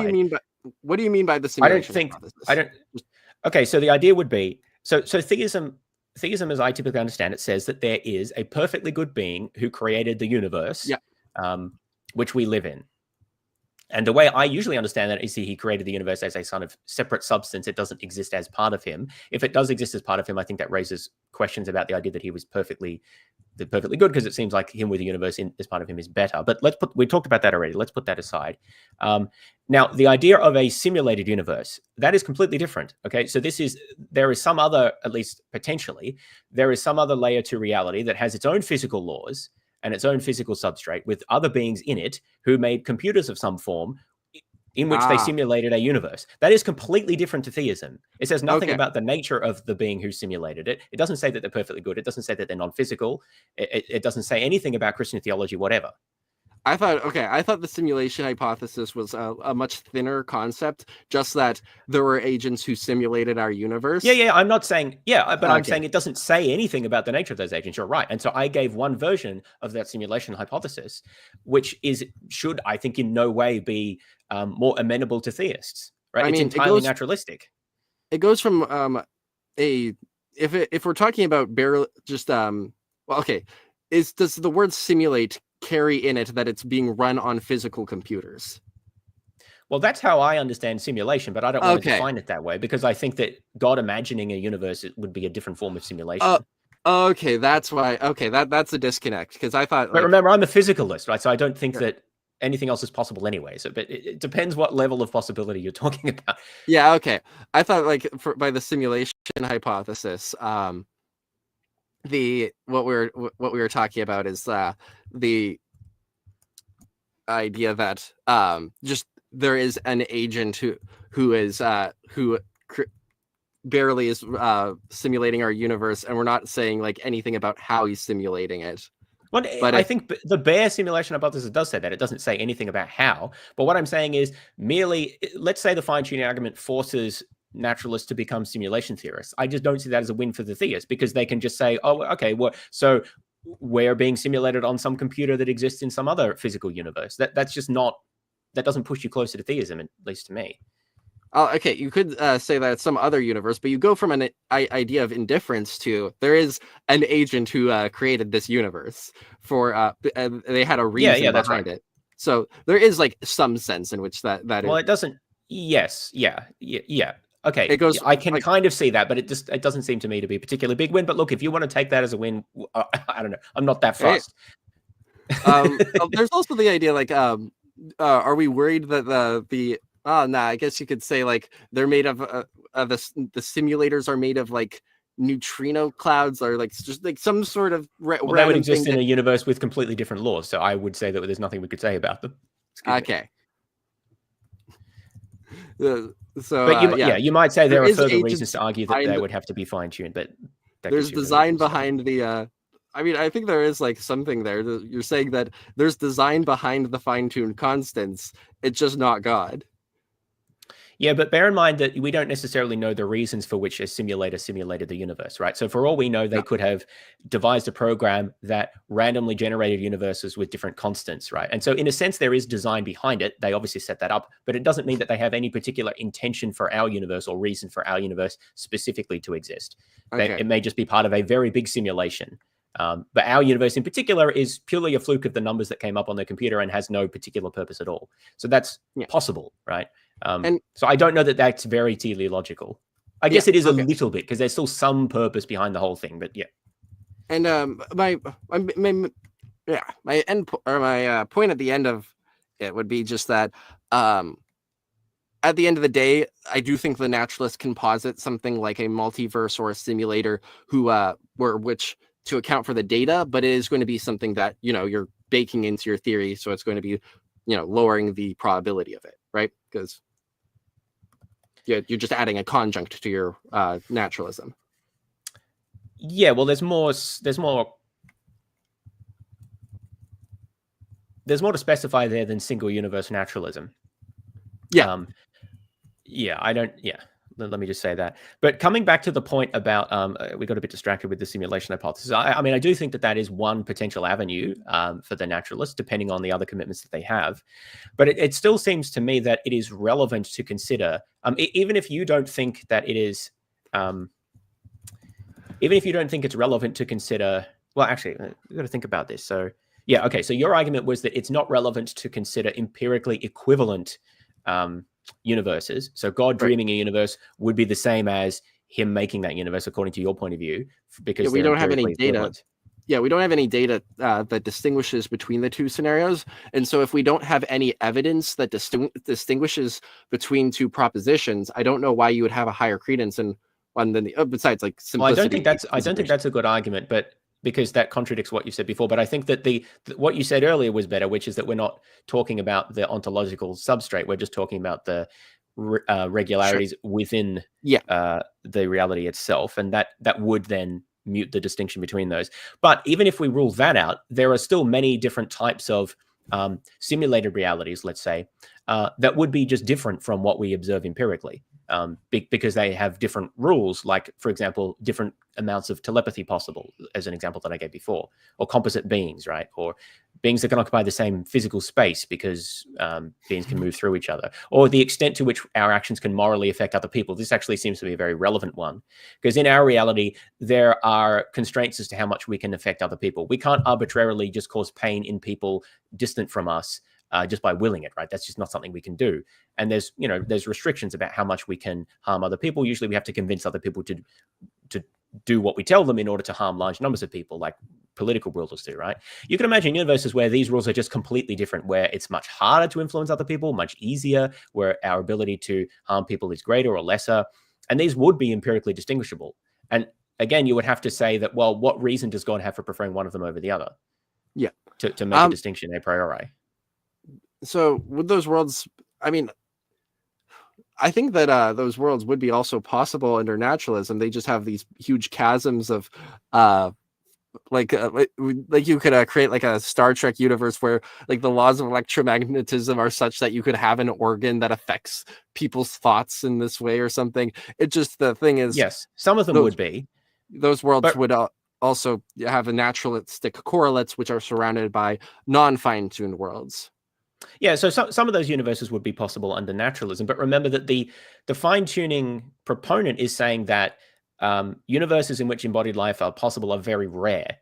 What do you mean by the simulation? Okay, so the idea would be so theism, as I typically understand it, says that there is a perfectly good being who created the universe, which we live in. And the way I usually understand that is he created the universe as a sort of separate substance. It doesn't exist as part of him. If it does exist as part of him, I think that raises questions about the idea that he was perfectly good, because it seems like him with the universe as part of him is better. But we talked about that already. Let's put that aside. Now, the idea of a simulated universe, that is completely different. Okay, so there is some other, at least potentially, there is some other layer to reality that has its own physical laws and its own physical substrate with other beings in it who made computers of some form in which they simulated a universe. That is completely different to theism. It says nothing about the nature of the being who simulated it. It doesn't say that they're perfectly good. It doesn't say that they're non-physical. It doesn't say anything about Christian theology, whatever. I thought the simulation hypothesis was a much thinner concept, just that there were agents who simulated our universe. Yeah, I'm not saying, but I'm saying it doesn't say anything about the nature of those agents. You're right. And so I gave one version of that simulation hypothesis, which should, I think, in no way be more amenable to theists, right? It's entirely naturalistic. It goes from if we're talking about barely just does the word simulate carry in it that it's being run on physical computers? Well, that's how I understand simulation, but I don't want to define it that way, because I think that God imagining a universe would be a different form of simulation. Okay, that's why. Okay, that's a disconnect, because I thought. But remember, I'm a physicalist, right? So I don't think that anything else is possible anyway. So, but it depends what level of possibility you're talking about. Yeah. Okay. I thought by the simulation hypothesis, what we were talking about is the idea that just there is an agent who barely is simulating our universe, and we're not saying like anything about how he's simulating it. Well, but I think the bare simulation hypothesis does say that. It doesn't say anything about how. But what I'm saying is merely, let's say the fine-tuning argument forces naturalists to become simulation theorists. I just don't see that as a win for the theists, because they can just say, oh, okay, well, so we're being simulated on some computer that exists in some other physical universe. That's just not, that doesn't push you closer to theism, at least to me. Okay, you could say that it's some other universe, but you go from an idea of indifference to there is an agent who created this universe for they had a reason behind it. So there is like some sense in which that well, it doesn't. Yes, yeah. Okay, it goes. I can kind of see that, but it doesn't seem to me to be a particularly big win. But look, if you want to take that as a win, I don't know. I'm not that fussed. There's also the idea like, are we worried that the I guess you could say like they're made of the simulators are made of like neutrino clouds, or like just like some sort of they would exist in a universe with completely different laws. So I would say that there's nothing we could say about them. Okay. So, but you might say there are further reasons to argue that they would have to be fine-tuned, but there's design behind the. I mean, I think there is like something there. You're saying that there's design behind the fine-tuned constants. It's just not God. Yeah, but bear in mind that we don't necessarily know the reasons for which a simulator simulated the universe, right? So for all we know, they could have devised a program that randomly generated universes with different constants, right? And so in a sense, there is design behind it. They obviously set that up, but it doesn't mean that they have any particular intention for our universe or reason for our universe specifically to exist. Okay. It may just be part of a very big simulation. But our universe in particular is purely a fluke of the numbers that came up on the computer and has no particular purpose at all. So that's possible, right? And so I don't know that that's very teleological. I guess it is a little bit, because there's still some purpose behind the whole thing, but yeah. And my end or my point at the end of it would be just that at the end of the day, I do think the naturalist can posit something like a multiverse or a simulator which to account for the data, but it is going to be something that, you're baking into your theory. So it's going to be, lowering the probability of it, right? Because you're just adding a conjunct to your naturalism. Yeah, well, there's more to specify there than single universe naturalism. Yeah. Let me just say that. But coming back to the point about, we got a bit distracted with the simulation hypothesis. I mean, I do think that is one potential avenue for the naturalists, depending on the other commitments that they have. But it still seems to me that it is relevant to consider, even if you don't think that it is, even if you don't think it's relevant to consider, well, actually, we've got to think about this. So, yeah, okay. So your argument was that it's not relevant to consider empirically equivalent universes. So God dreaming a universe would be the same as him making that universe, according to your point of view, because we don't have any data. Yeah, we don't have any data that distinguishes between the two scenarios. And so if we don't have any evidence that distinguishes between two propositions, I don't know why you would have a higher credence in one than the besides like simplicity. Well, I don't think that's a good argument, but because that contradicts what you said before. But I think that what you said earlier was better, which is that we're not talking about the ontological substrate. We're just talking about the regularities within the reality itself. And that would then mute the distinction between those. But even if we rule that out, there are still many different types of simulated realities, let's say, that would be just different from what we observe empirically. Because they have different rules, like, for example, different amounts of telepathy possible, as an example that I gave before, or composite beings, right? Or beings that can occupy the same physical space because beings can move through each other, or the extent to which our actions can morally affect other people. This actually seems to be a very relevant one, because in our reality, there are constraints as to how much we can affect other people. We can't arbitrarily just cause pain in people distant from us, just by willing it, right? That's just not something we can do. And there's restrictions about how much we can harm other people. Usually we have to convince other people to do what we tell them in order to harm large numbers of people, like political rulers do, right? You can imagine universes where these rules are just completely different, where it's much harder to influence other people, much easier, where our ability to harm people is greater or lesser. And these would be empirically distinguishable. And again, you would have to say that, well, what reason does God have for preferring one of them over the other? Yeah. To make a distinction a priori. So with those worlds, I mean, I think that those worlds would be also possible under naturalism. They just have these huge chasms of like you could create like a Star Trek universe where like the laws of electromagnetism are such that you could have an organ that affects people's thoughts in this way or something. It just, the thing is, Yes, some of them would be, those worlds but would also have a naturalistic correlates which are surrounded by non-fine-tuned worlds. yeah, so some of those universes would be possible under naturalism. But remember that the fine-tuning proponent is saying that universes in which embodied life are possible are very rare.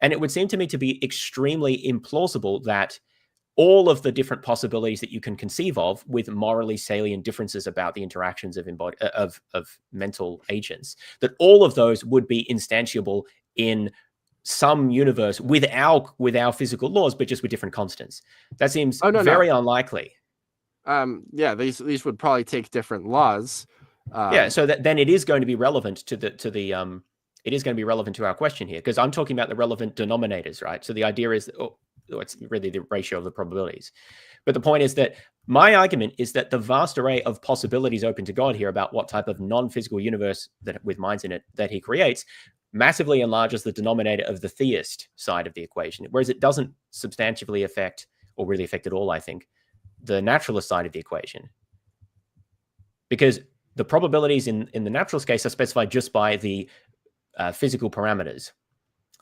And it would seem to me to be extremely implausible that all of the different possibilities that you can conceive of with morally salient differences about the interactions of mental agents, that all of those would be instantiable in some universe with our physical laws, but just with different constants. That seems very unlikely. Yeah, these would probably take different laws. Yeah, so then it is going to be relevant to the it is going to be relevant to our question here, because I'm talking about the relevant denominators, right? So the idea is that, it's really the ratio of the probabilities. But the point is that my argument is that the vast array of possibilities open to God here about what type of non-physical universe that with minds in it that he creates massively enlarges the denominator of the theist side of the equation, whereas it doesn't substantively affect, or really affect at all, I think, the naturalist side of the equation. Because the probabilities in the naturalist case are specified just by the physical parameters.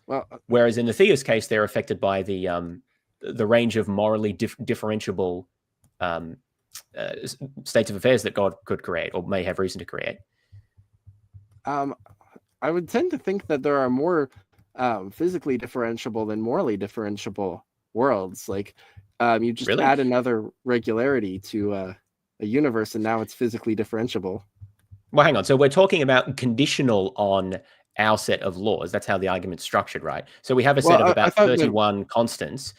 Well, whereas in the theist case, they're affected by the range of morally differentiable states of affairs that God could create or may have reason to create. I would tend to think that there are more physically differentiable than morally differentiable worlds. Like you just add another regularity to a universe, and now it's physically differentiable. Well, hang on. So we're talking about conditional on our set of laws. That's how the argument's structured, right? So we have a set of about 31 constants.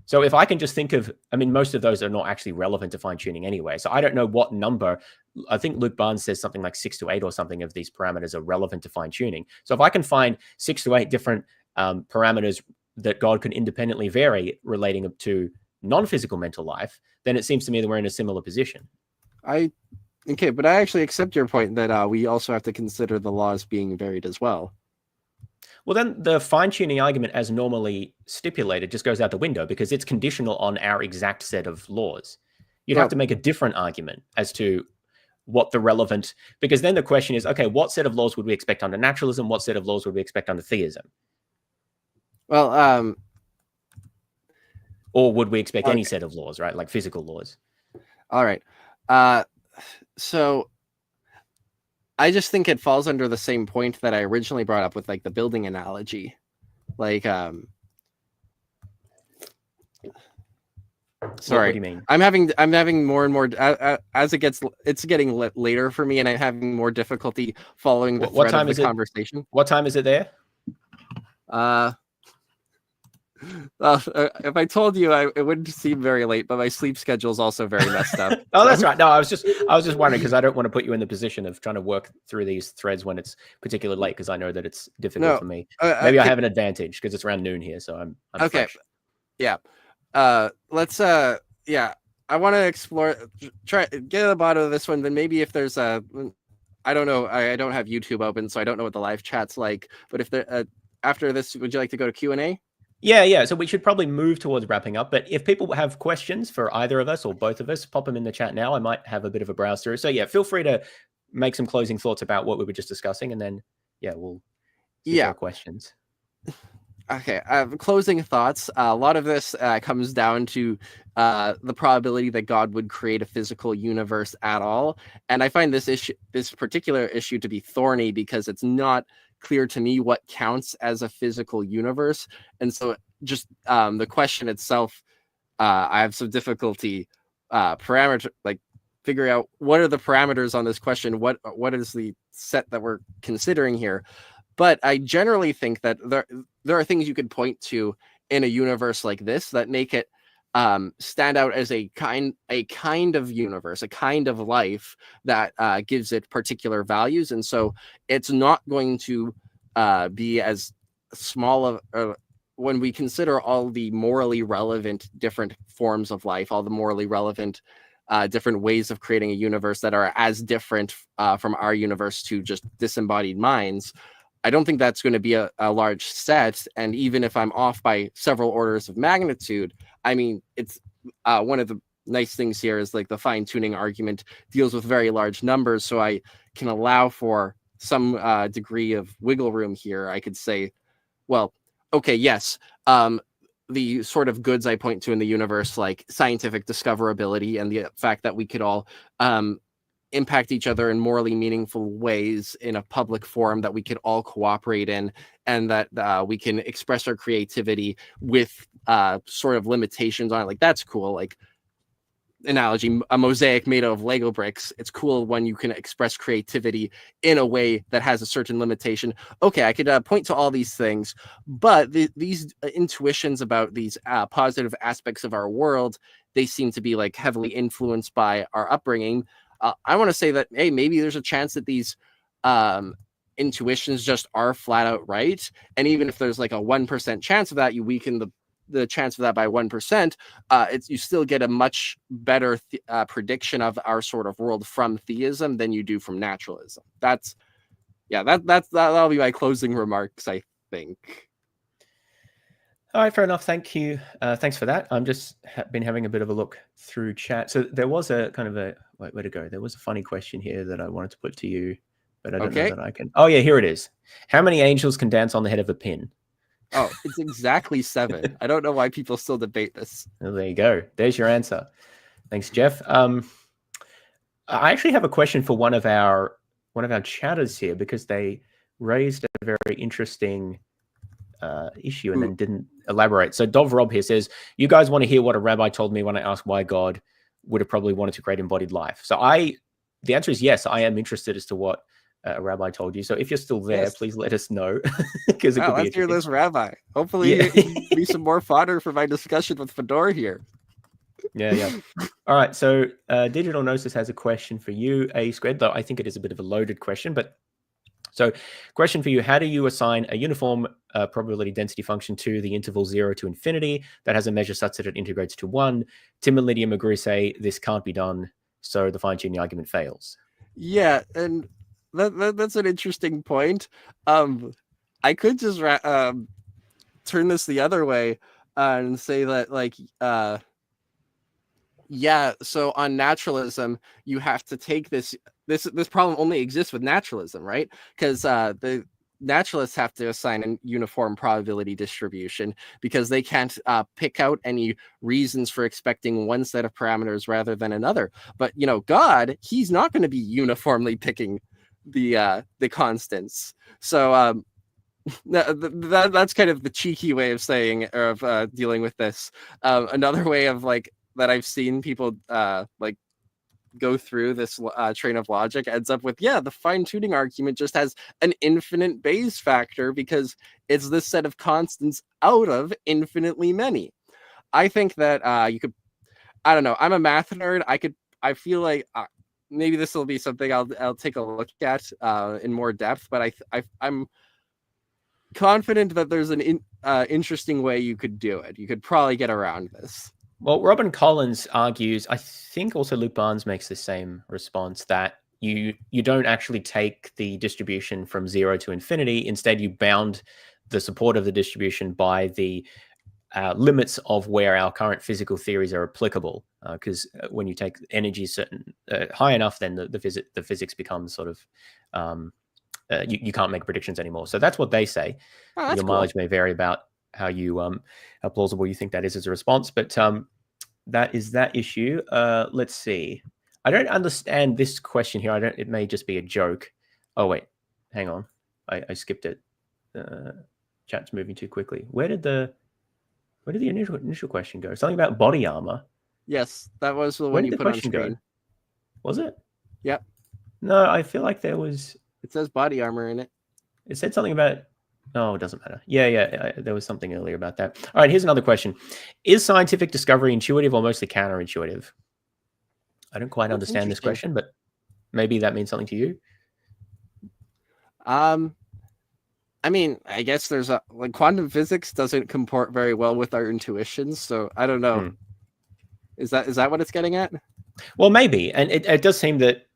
So if I can just think of, I mean, most of those are not actually relevant to fine-tuning anyway. So I don't know what number. I think Luke Barnes says something like 6 to 8 or something of these parameters are relevant to fine-tuning. So if I can find 6 to 8 different parameters that God can independently vary relating to non-physical mental life, then it seems to me that we're in a similar position. Okay, but I actually accept your point that we also have to consider the laws being varied as well. Well, then the fine-tuning argument as normally stipulated just goes out the window, because it's conditional on our exact set of laws. You'd have to make a different argument as to what the relevant, because then the question is, okay, what set of laws would we expect under naturalism? What set of laws would we expect under theism? Well, or would we expect any set of laws, right? Like physical laws. All right. So I just think it falls under the same point that I originally brought up with like the building analogy. Like, sorry, what do you mean? I'm having more and more as it's getting later for me, and I'm having more difficulty following the thread of the conversation. What time is it there? If I told you, it wouldn't seem very late, but my sleep schedule is also very messed up. Oh, that's right. No, I was just wondering, because I don't want to put you in the position of trying to work through these threads when it's particularly late, because I know that it's difficult for me. Maybe I have an advantage because it's around noon here, so I'm okay. Fresh. Yeah. Let's yeah. I want to explore, try get to the bottom of this one. Then maybe if there's I don't know. I don't have YouTube open, so I don't know what the live chat's like. But if there after this, would you like to go to Q&A? Yeah. So we should probably move towards wrapping up. But if people have questions for either of us or both of us, pop them in the chat now. I might have a bit of a browse through. So yeah, feel free to make some closing thoughts about what we were just discussing, and then we'll see questions. Okay, closing thoughts. A lot of this comes down to the probability that God would create a physical universe at all, and I find this particular issue to be thorny because it's not clear to me what counts as a physical universe, and so just the question itself, I have some difficulty figuring out what are the parameters on this question. What is the set that we're considering here? But I generally think that there are things you could point to in a universe like this that make it stand out as a kind of universe, a kind of life that gives it particular values. And so it's not going to be as small of when we consider all the morally relevant different forms of life, all the morally relevant different ways of creating a universe that are as different from our universe to just disembodied minds. I don't think that's going to be a large set. And even if I'm off by several orders of magnitude, I mean, it's one of the nice things here is like the fine tuning argument deals with very large numbers. So I can allow for some degree of wiggle room here. I could say, well, okay, yes. The sort of goods I point to in the universe, like scientific discoverability and the fact that we could all impact each other in morally meaningful ways in a public forum that we could all cooperate in, and that we can express our creativity with sort of limitations on it. Like, that's cool. Like, analogy, a mosaic made of Lego bricks. It's cool when you can express creativity in a way that has a certain limitation. Okay, I could point to all these things, but these intuitions about these positive aspects of our world, they seem to be like heavily influenced by our upbringing. I want to say that, hey, maybe there's a chance that these intuitions just are flat out right. And even if there's like a 1% chance of that, you weaken the chance of that by 1%, you still get a much better prediction of our sort of world from theism than you do from naturalism. That'll be my closing remarks, I think. All right, fair enough. Thank you. Thanks for that. I'm just been having a bit of a look through chat. So there was a kind of a where to go. There was a funny question here that I wanted to put to you, but I don't know that I can. Oh yeah, here it is. How many angels can dance on the head of a pin? Oh, it's exactly 7. I don't know why people still debate this. Well, there you go. There's your answer. Thanks, Jeff. I actually have a question for one of our chatters here, because they raised a very interesting issue and then didn't elaborate. So Dov Rob here says, you guys want to hear what a rabbi told me when I asked why God would have probably wanted to create embodied life? So the answer is yes, I am interested as to what a rabbi told you. So if you're still there, please let us know. Because let's hear this rabbi. Hopefully it'll be some more fodder for my discussion with Fedor here. Yeah. All right. So Digital Gnosis has a question for you, A Squared, though I think it is a bit of a loaded question. But so question for you, how do you assign a uniform probability density function to the interval 0 to infinity that has a measure such that it integrates to 1? Tim and Lydia McGrew say this can't be done, so the fine-tuning argument fails. Yeah, and that's an interesting point. I could just turn this the other way and say that, like, so on naturalism, you have to take this problem only exists with naturalism, right? Because the naturalists have to assign a uniform probability distribution because they can't pick out any reasons for expecting one set of parameters rather than another. But God, he's not going to be uniformly picking the constants. So that's kind of the cheeky way of saying of dealing with this. Another way of that I've seen people go through this train of logic ends up with, the fine-tuning argument just has an infinite Bayes factor because it's this set of constants out of infinitely many. I think that you could, I don't know, I'm a math nerd. I feel like maybe this will be something I'll take a look at in more depth, but I'm confident that there's an interesting way you could do it. You could probably get around this. Well, Robin Collins argues, I think also Luke Barnes makes the same response, that you don't actually take the distribution from 0 to infinity. Instead, you bound the support of the distribution by the limits of where our current physical theories are applicable. Because when you take energy certain high enough, then the physics becomes sort of you can't make predictions anymore. So that's what they say. Oh, your mileage may vary about how you how plausible you think that is as a response, but that is that issue. Let's see. I don't understand this question here. It may just be a joke. Oh wait, hang on. I skipped it. Chat's moving too quickly. Where did the initial question go? Something about body armor. Yes, that was the one you put on screen. Go? Was it? Yep. No, I feel like there was. It says body armor in it. It said something about. Oh, it doesn't matter. Yeah. There was something earlier about that. All right, here's another question. Is scientific discovery intuitive or mostly counterintuitive? I don't quite understand this question, but maybe that means something to you. I mean, I guess there's quantum physics doesn't comport very well with our intuitions, so I don't know. Is that what it's getting at? Well, maybe. And it does seem that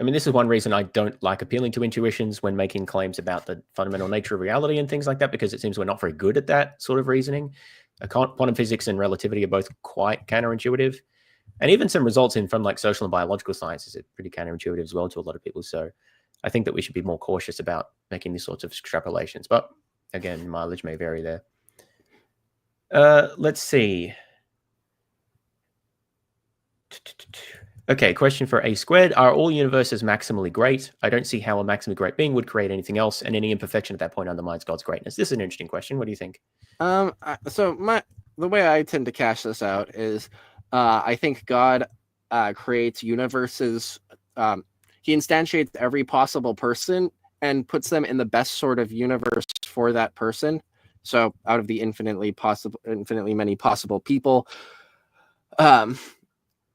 I mean, this is one reason I don't like appealing to intuitions when making claims about the fundamental nature of reality and things like that, because it seems we're not very good at that sort of reasoning. Quantum physics and relativity are both quite counterintuitive. And even some results from like social and biological sciences are pretty counterintuitive as well to a lot of people. So I think that we should be more cautious about making these sorts of extrapolations. But again, mileage may vary there. Let's see. Okay, question for A Squared. Are all universes maximally great? I don't see how a maximally great being would create anything else, and any imperfection at that point undermines God's greatness. This is an interesting question. What do you think? So the way I tend to cash this out is I think God creates universes. He instantiates every possible person and puts them in the best sort of universe for that person. So out of the infinitely many possible people,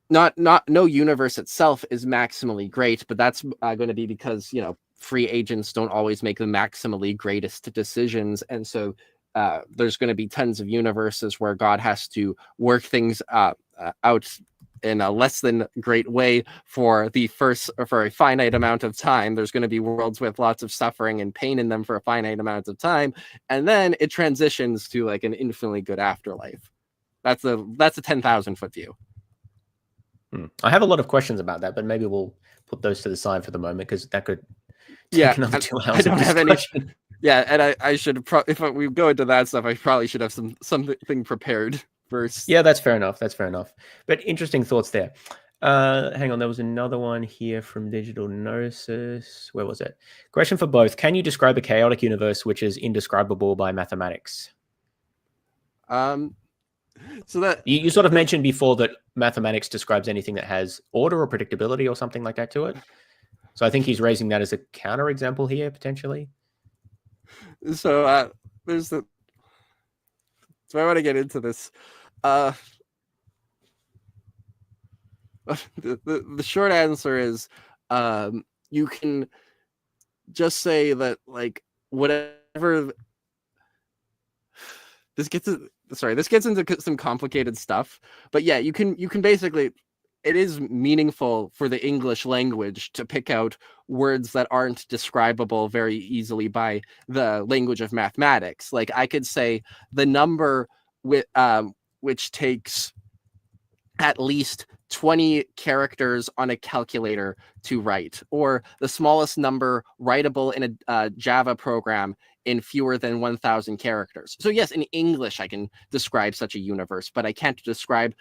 no universe itself is maximally great, but that's going to be because, you know, free agents don't always make the maximally greatest decisions. And so there's going to be tons of universes where God has to work things out in a less than great way for a finite amount of time. There's going to be worlds with lots of suffering and pain in them for a finite amount of time, and then it transitions to like an infinitely good afterlife. That's a 10,000 foot view. I have a lot of questions about that, but maybe we'll put those to the side for the moment, because that could take another 2 hours. I don't have any. Yeah, and I should if we go into that stuff, I probably should have something prepared first. Yeah, that's fair enough. That's fair enough. But interesting thoughts there. Hang on, there was another one here from Digital Gnosis. Where was it? Question for both. Can you describe a chaotic universe which is indescribable by mathematics? So that you sort of mentioned before that mathematics describes anything that has order or predictability or something like that to it. So I think he's raising that as a counterexample here, potentially. So there's the. So I want to get into this. The short answer is, you can just say that, like, whatever. This gets into some complicated stuff, but yeah, you can basically. It is meaningful for the English language to pick out words that aren't describable very easily by the language of mathematics. Like I could say the number which takes at least 20 characters on a calculator to write, or the smallest number writable in a Java program in fewer than 1,000 characters. So yes, in English, I can describe such a universe, but I can't describe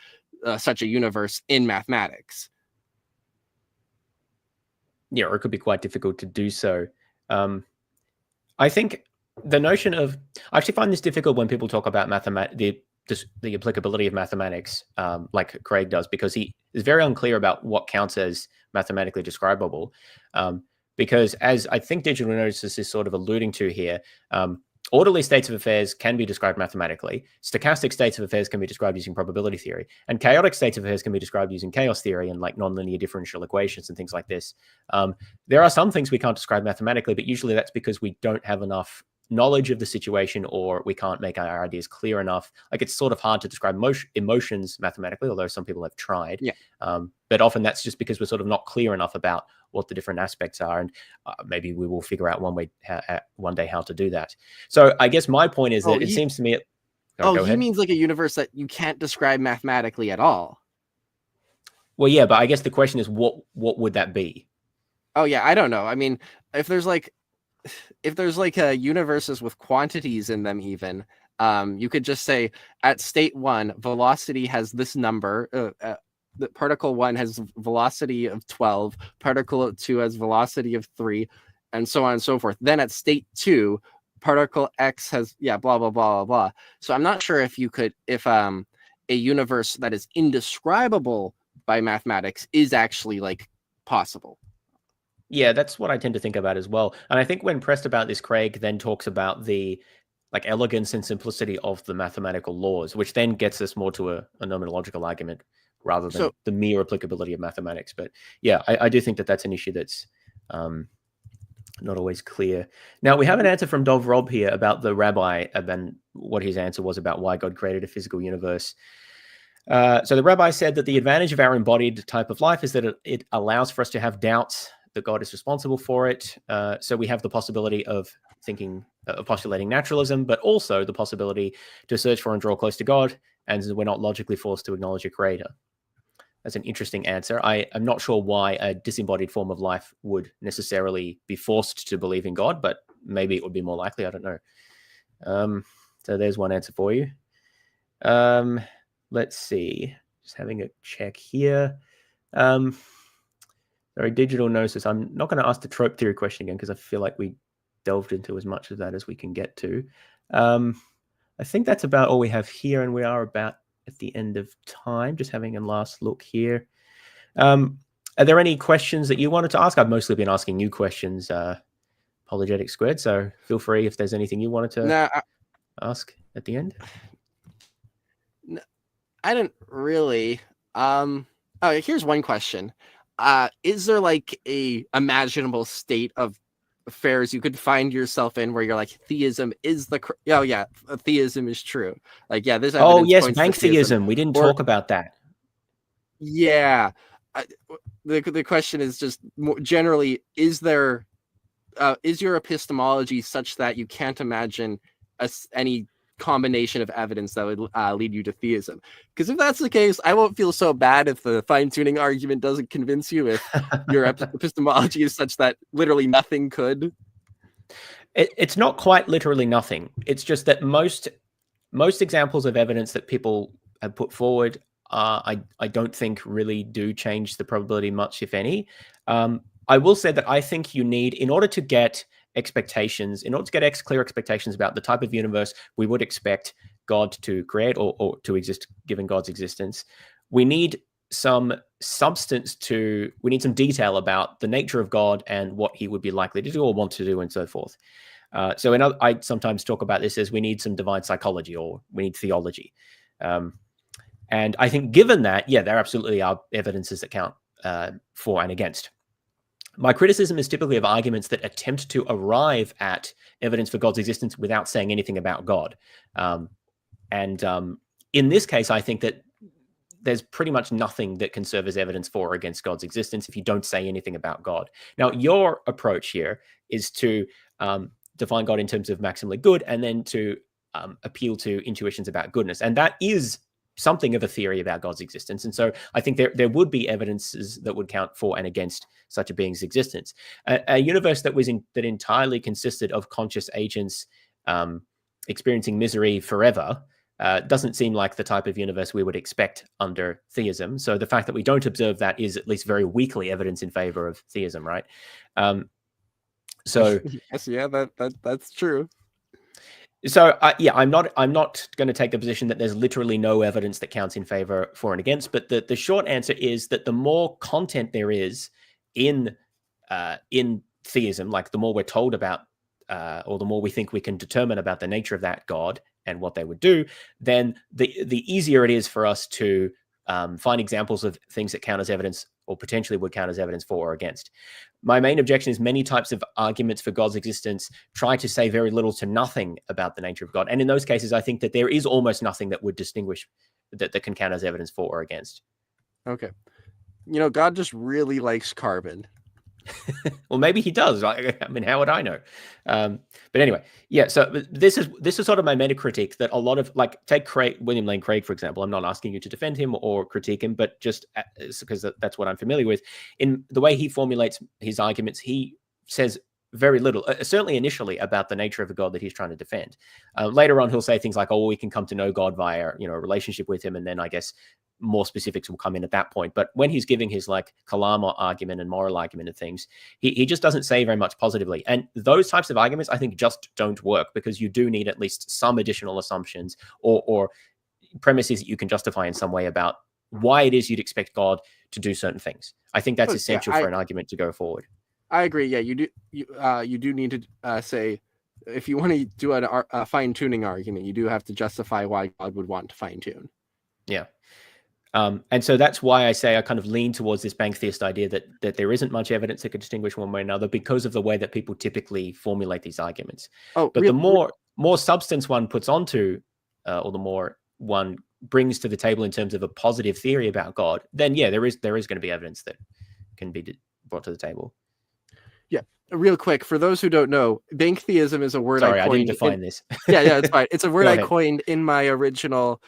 such a universe in mathematics. Yeah, or it could be quite difficult to do so. I think the notion of, I actually find this difficult when people talk about the applicability of mathematics, like Craig does, because he is very unclear about what counts as mathematically describable. Because as I think Digital Gnosis is sort of alluding to here, orderly states of affairs can be described mathematically. Stochastic states of affairs can be described using probability theory. And chaotic states of affairs can be described using chaos theory and like nonlinear differential equations and things like this. There are some things we can't describe mathematically, but usually that's because we don't have enough knowledge of the situation, or we can't make our ideas clear enough. Like it's sort of hard to describe emotions mathematically, although some people have tried. Yeah. But often that's just because we're sort of not clear enough about what the different aspects are, and maybe we will figure out one day how to do that. So I guess my point is that it seems to me. He means like a universe that you can't describe mathematically at all. Well, yeah, but I guess the question is, what would that be? Oh yeah, I don't know. I mean, if there's like universes with quantities in them, even you could just say at state 1 velocity has this number, the particle 1 has velocity of 12, particle 2 has velocity of 3, and so on and so forth. Then at state 2, particle X has blah blah blah blah blah. So I'm not sure if a universe that is indescribable by mathematics is actually like possible. Yeah, that's what I tend to think about as well. And I think when pressed about this, Craig then talks about the like elegance and simplicity of the mathematical laws, which then gets us more to a nomological argument rather than the mere applicability of mathematics. But yeah, I do think that that's an issue that's not always clear. Now, we have an answer from Dov Rob here about the rabbi and what his answer was about why God created a physical universe. So the rabbi said that the advantage of our embodied type of life is that it allows for us to have doubts that God is responsible for it. So we have the possibility of postulating naturalism, but also the possibility to search for and draw close to God, and we're not logically forced to acknowledge a creator. That's an interesting answer. I'm not sure why a disembodied form of life would necessarily be forced to believe in God, but maybe it would be more likely. I don't know. So there's one answer for you. Let's see. Just having a check here. Sorry, digital gnosis. I'm not going to ask the trope theory question again because I feel like we delved into as much of that as we can get to. I think that's about all we have here, and we are about at the end of time. Just having a last look here. Are there any questions that you wanted to ask? I've mostly been asking you questions, Apologetics Squared, so feel free if there's anything you wanted to ask at the end. No, I didn't really. Here's one question. Is there like a imaginable state of affairs you could find yourself in where you're like, theism is theism is true. Like, yeah, this evidence yes, points bank to theism. We didn't talk about that. Yeah. The question is just more generally, is your epistemology such that you can't imagine any combination of evidence that would lead you to theism? Because if that's the case, I won't feel so bad if the fine-tuning argument doesn't convince you, if your epistemology is such that literally nothing could. It's not quite literally nothing. It's just that most examples of evidence that people have put forward, I don't think really do change the probability much, if any. I will say that I think you need, in order to get expectations, in order to get clear expectations about the type of universe we would expect God to create or to exist, given God's existence, we need some substance we need some detail about the nature of God and what he would be likely to do or want to do and so forth. I sometimes talk about this as we need some divine psychology, or we need theology. And I think given that, yeah, there absolutely are evidences that count for and against. My criticism is typically of arguments that attempt to arrive at evidence for God's existence without saying anything about God. In this case, I think that there's pretty much nothing that can serve as evidence for or against God's existence if you don't say anything about God. Now, your approach here is to define God in terms of maximally good, and then to appeal to intuitions about goodness. And that is something of a theory about God's existence. And so I think there would be evidences that would count for and against such a being's existence. A universe that entirely consisted of conscious agents experiencing misery forever doesn't seem like the type of universe we would expect under theism. So the fact that we don't observe that is at least very weakly evidence in favor of theism, right? Yes, yeah, that's true. So I'm not going to take the position that there's literally no evidence that counts in favor for and against, but the short answer is that the more content there is in theism, like the more we're told about, or the more we think we can determine about the nature of that God and what they would do, then the easier it is for us to find examples of things that count as evidence or potentially would count as evidence for or against. My main objection is many types of arguments for God's existence try to say very little to nothing about the nature of God. And in those cases, I think that there is almost nothing that would distinguish that can count as evidence for or against. Okay. God just really likes carbon. Well, maybe he does. I mean, how would I know? But anyway, yeah. So this is sort of my meta-critique that a lot of, like, take William Lane Craig, for example. I'm not asking you to defend him or critique him, but just because that's what I'm familiar with. In the way he formulates his arguments, he says very little, certainly initially, about the nature of a God that he's trying to defend. Later on, he'll say things like, "Oh, we can come to know God via a relationship with him," and then I guess more specifics will come in at that point. But when he's giving his like Kalama argument and moral argument and things, he just doesn't say very much positively. And those types of arguments, I think, just don't work, because you do need at least some additional assumptions or premises that you can justify in some way about why it is you'd expect God to do certain things. I think that's essential for an argument to go forward. I agree. Yeah, you do need to say, if you want to do a fine-tuning argument, you do have to justify why God would want to fine-tune. Yeah. And so that's why I say I kind of lean towards this bank theist idea that there isn't much evidence that could distinguish one way or another, because of the way that people typically formulate these arguments. But the more substance one puts onto, or the more one brings to the table in terms of a positive theory about God, then yeah, there is going to be evidence that can be brought to the table. Real quick, for those who don't know, bank theism is a word Sorry, I I coined. didn't define this. Yeah, it's fine. It's a word Go I ahead. coined in my original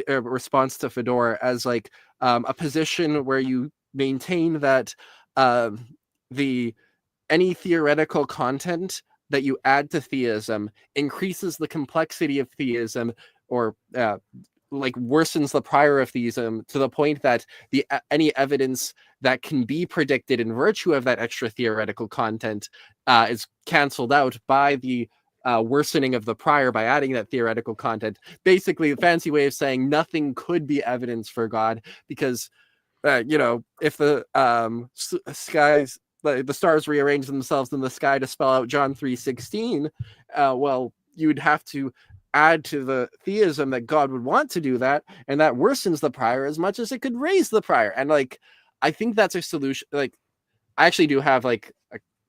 response to Fedora as like a position where you maintain that any theoretical content that you add to theism increases the complexity of theism, or like worsens the prior of theism to the point that any evidence that can be predicted in virtue of that extra theoretical content is canceled out by the worsening of the prior by adding that theoretical content. Basically, the fancy way of saying nothing could be evidence for God, because if the skies, the stars rearrange themselves in the sky to spell out John 3:16, well, you'd have to add to the theism that God would want to do that, and that worsens the prior as much as it could raise the prior. And like, I think that's a solution. Like, I actually do have like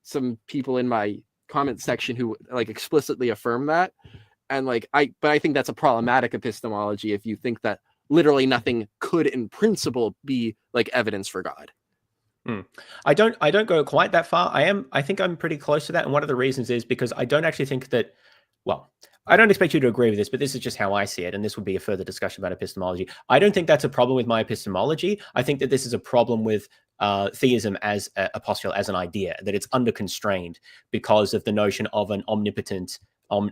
some people in my comment section who like explicitly affirm that, and like but I think that's a problematic epistemology if you think that literally nothing could in principle be like evidence for God. I don't go quite that far. I think I'm pretty close to that, and one of the reasons is because I don't actually think that, well, I don't expect you to agree with this, but this is just how I see it, and this would be a further discussion about epistemology. I don't think that's a problem with my epistemology. I think that this is a problem with theism as a postulate, as an idea, that it's under-constrained because of the notion of an omnipotent, an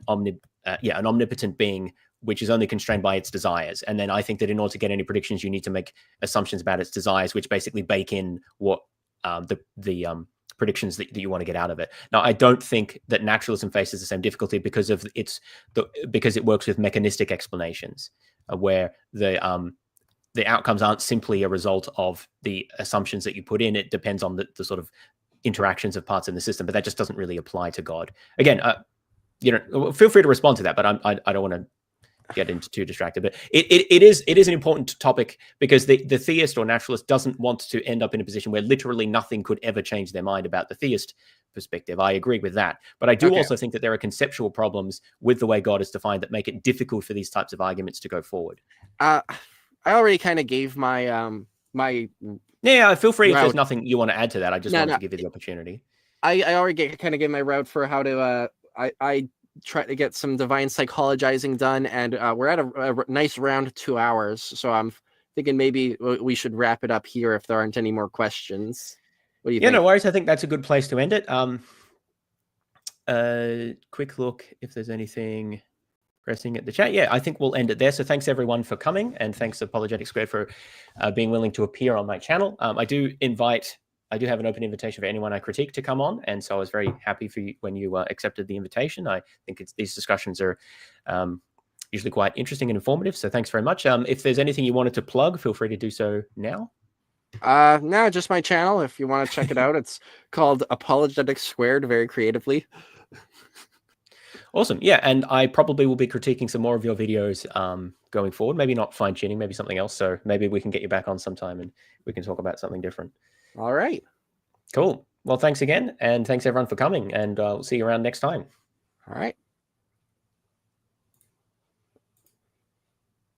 omnipotent being, which is only constrained by its desires. And then I think that in order to get any predictions, you need to make assumptions about its desires, which basically bake in what the predictions that you want to get out of it. Now, I don't think that naturalism faces the same difficulty because of because it works with mechanistic explanations, where the outcomes aren't simply a result of the assumptions that you put in. It depends on the sort of interactions of parts in the system, but that just doesn't really apply to God. Again, feel free to respond to that, but I don't want to get into too distracted. But it is an important topic because the theist or naturalist doesn't want to end up in a position where literally nothing could ever change their mind about the theist perspective. I agree with that. But I do also think that there are conceptual problems with the way God is defined that make it difficult for these types of arguments to go forward. I already kind of gave my my feel free route. If there's nothing you want to add to that. I just wanted to give you the opportunity. I already kind of gave my route for how to I try to get some divine psychologizing done, and we're at a nice round 2 hours, so I'm thinking maybe we should wrap it up here if there aren't any more questions. What do you think? No worries. I think that's a good place to end it. Quick look if there's anything pressing at the chat. Yeah, I think we'll end it there. So thanks everyone for coming, and thanks Apologetics Squared for being willing to appear on my channel. I do have an open invitation for anyone I critique to come on, and so I was very happy for you when you accepted the invitation. I think these discussions are usually quite interesting and informative, so thanks very much. If there's anything you wanted to plug, feel free to do so now. No, just my channel. If you want to check it out, it's called Apologetics Squared, very creatively. Awesome. Yeah, and I probably will be critiquing some more of your videos going forward. Maybe not fine-tuning, maybe something else. So maybe we can get you back on sometime and we can talk about something different. All right. Cool. Well, thanks again, and thanks everyone for coming, and we'll see you around next time. All right.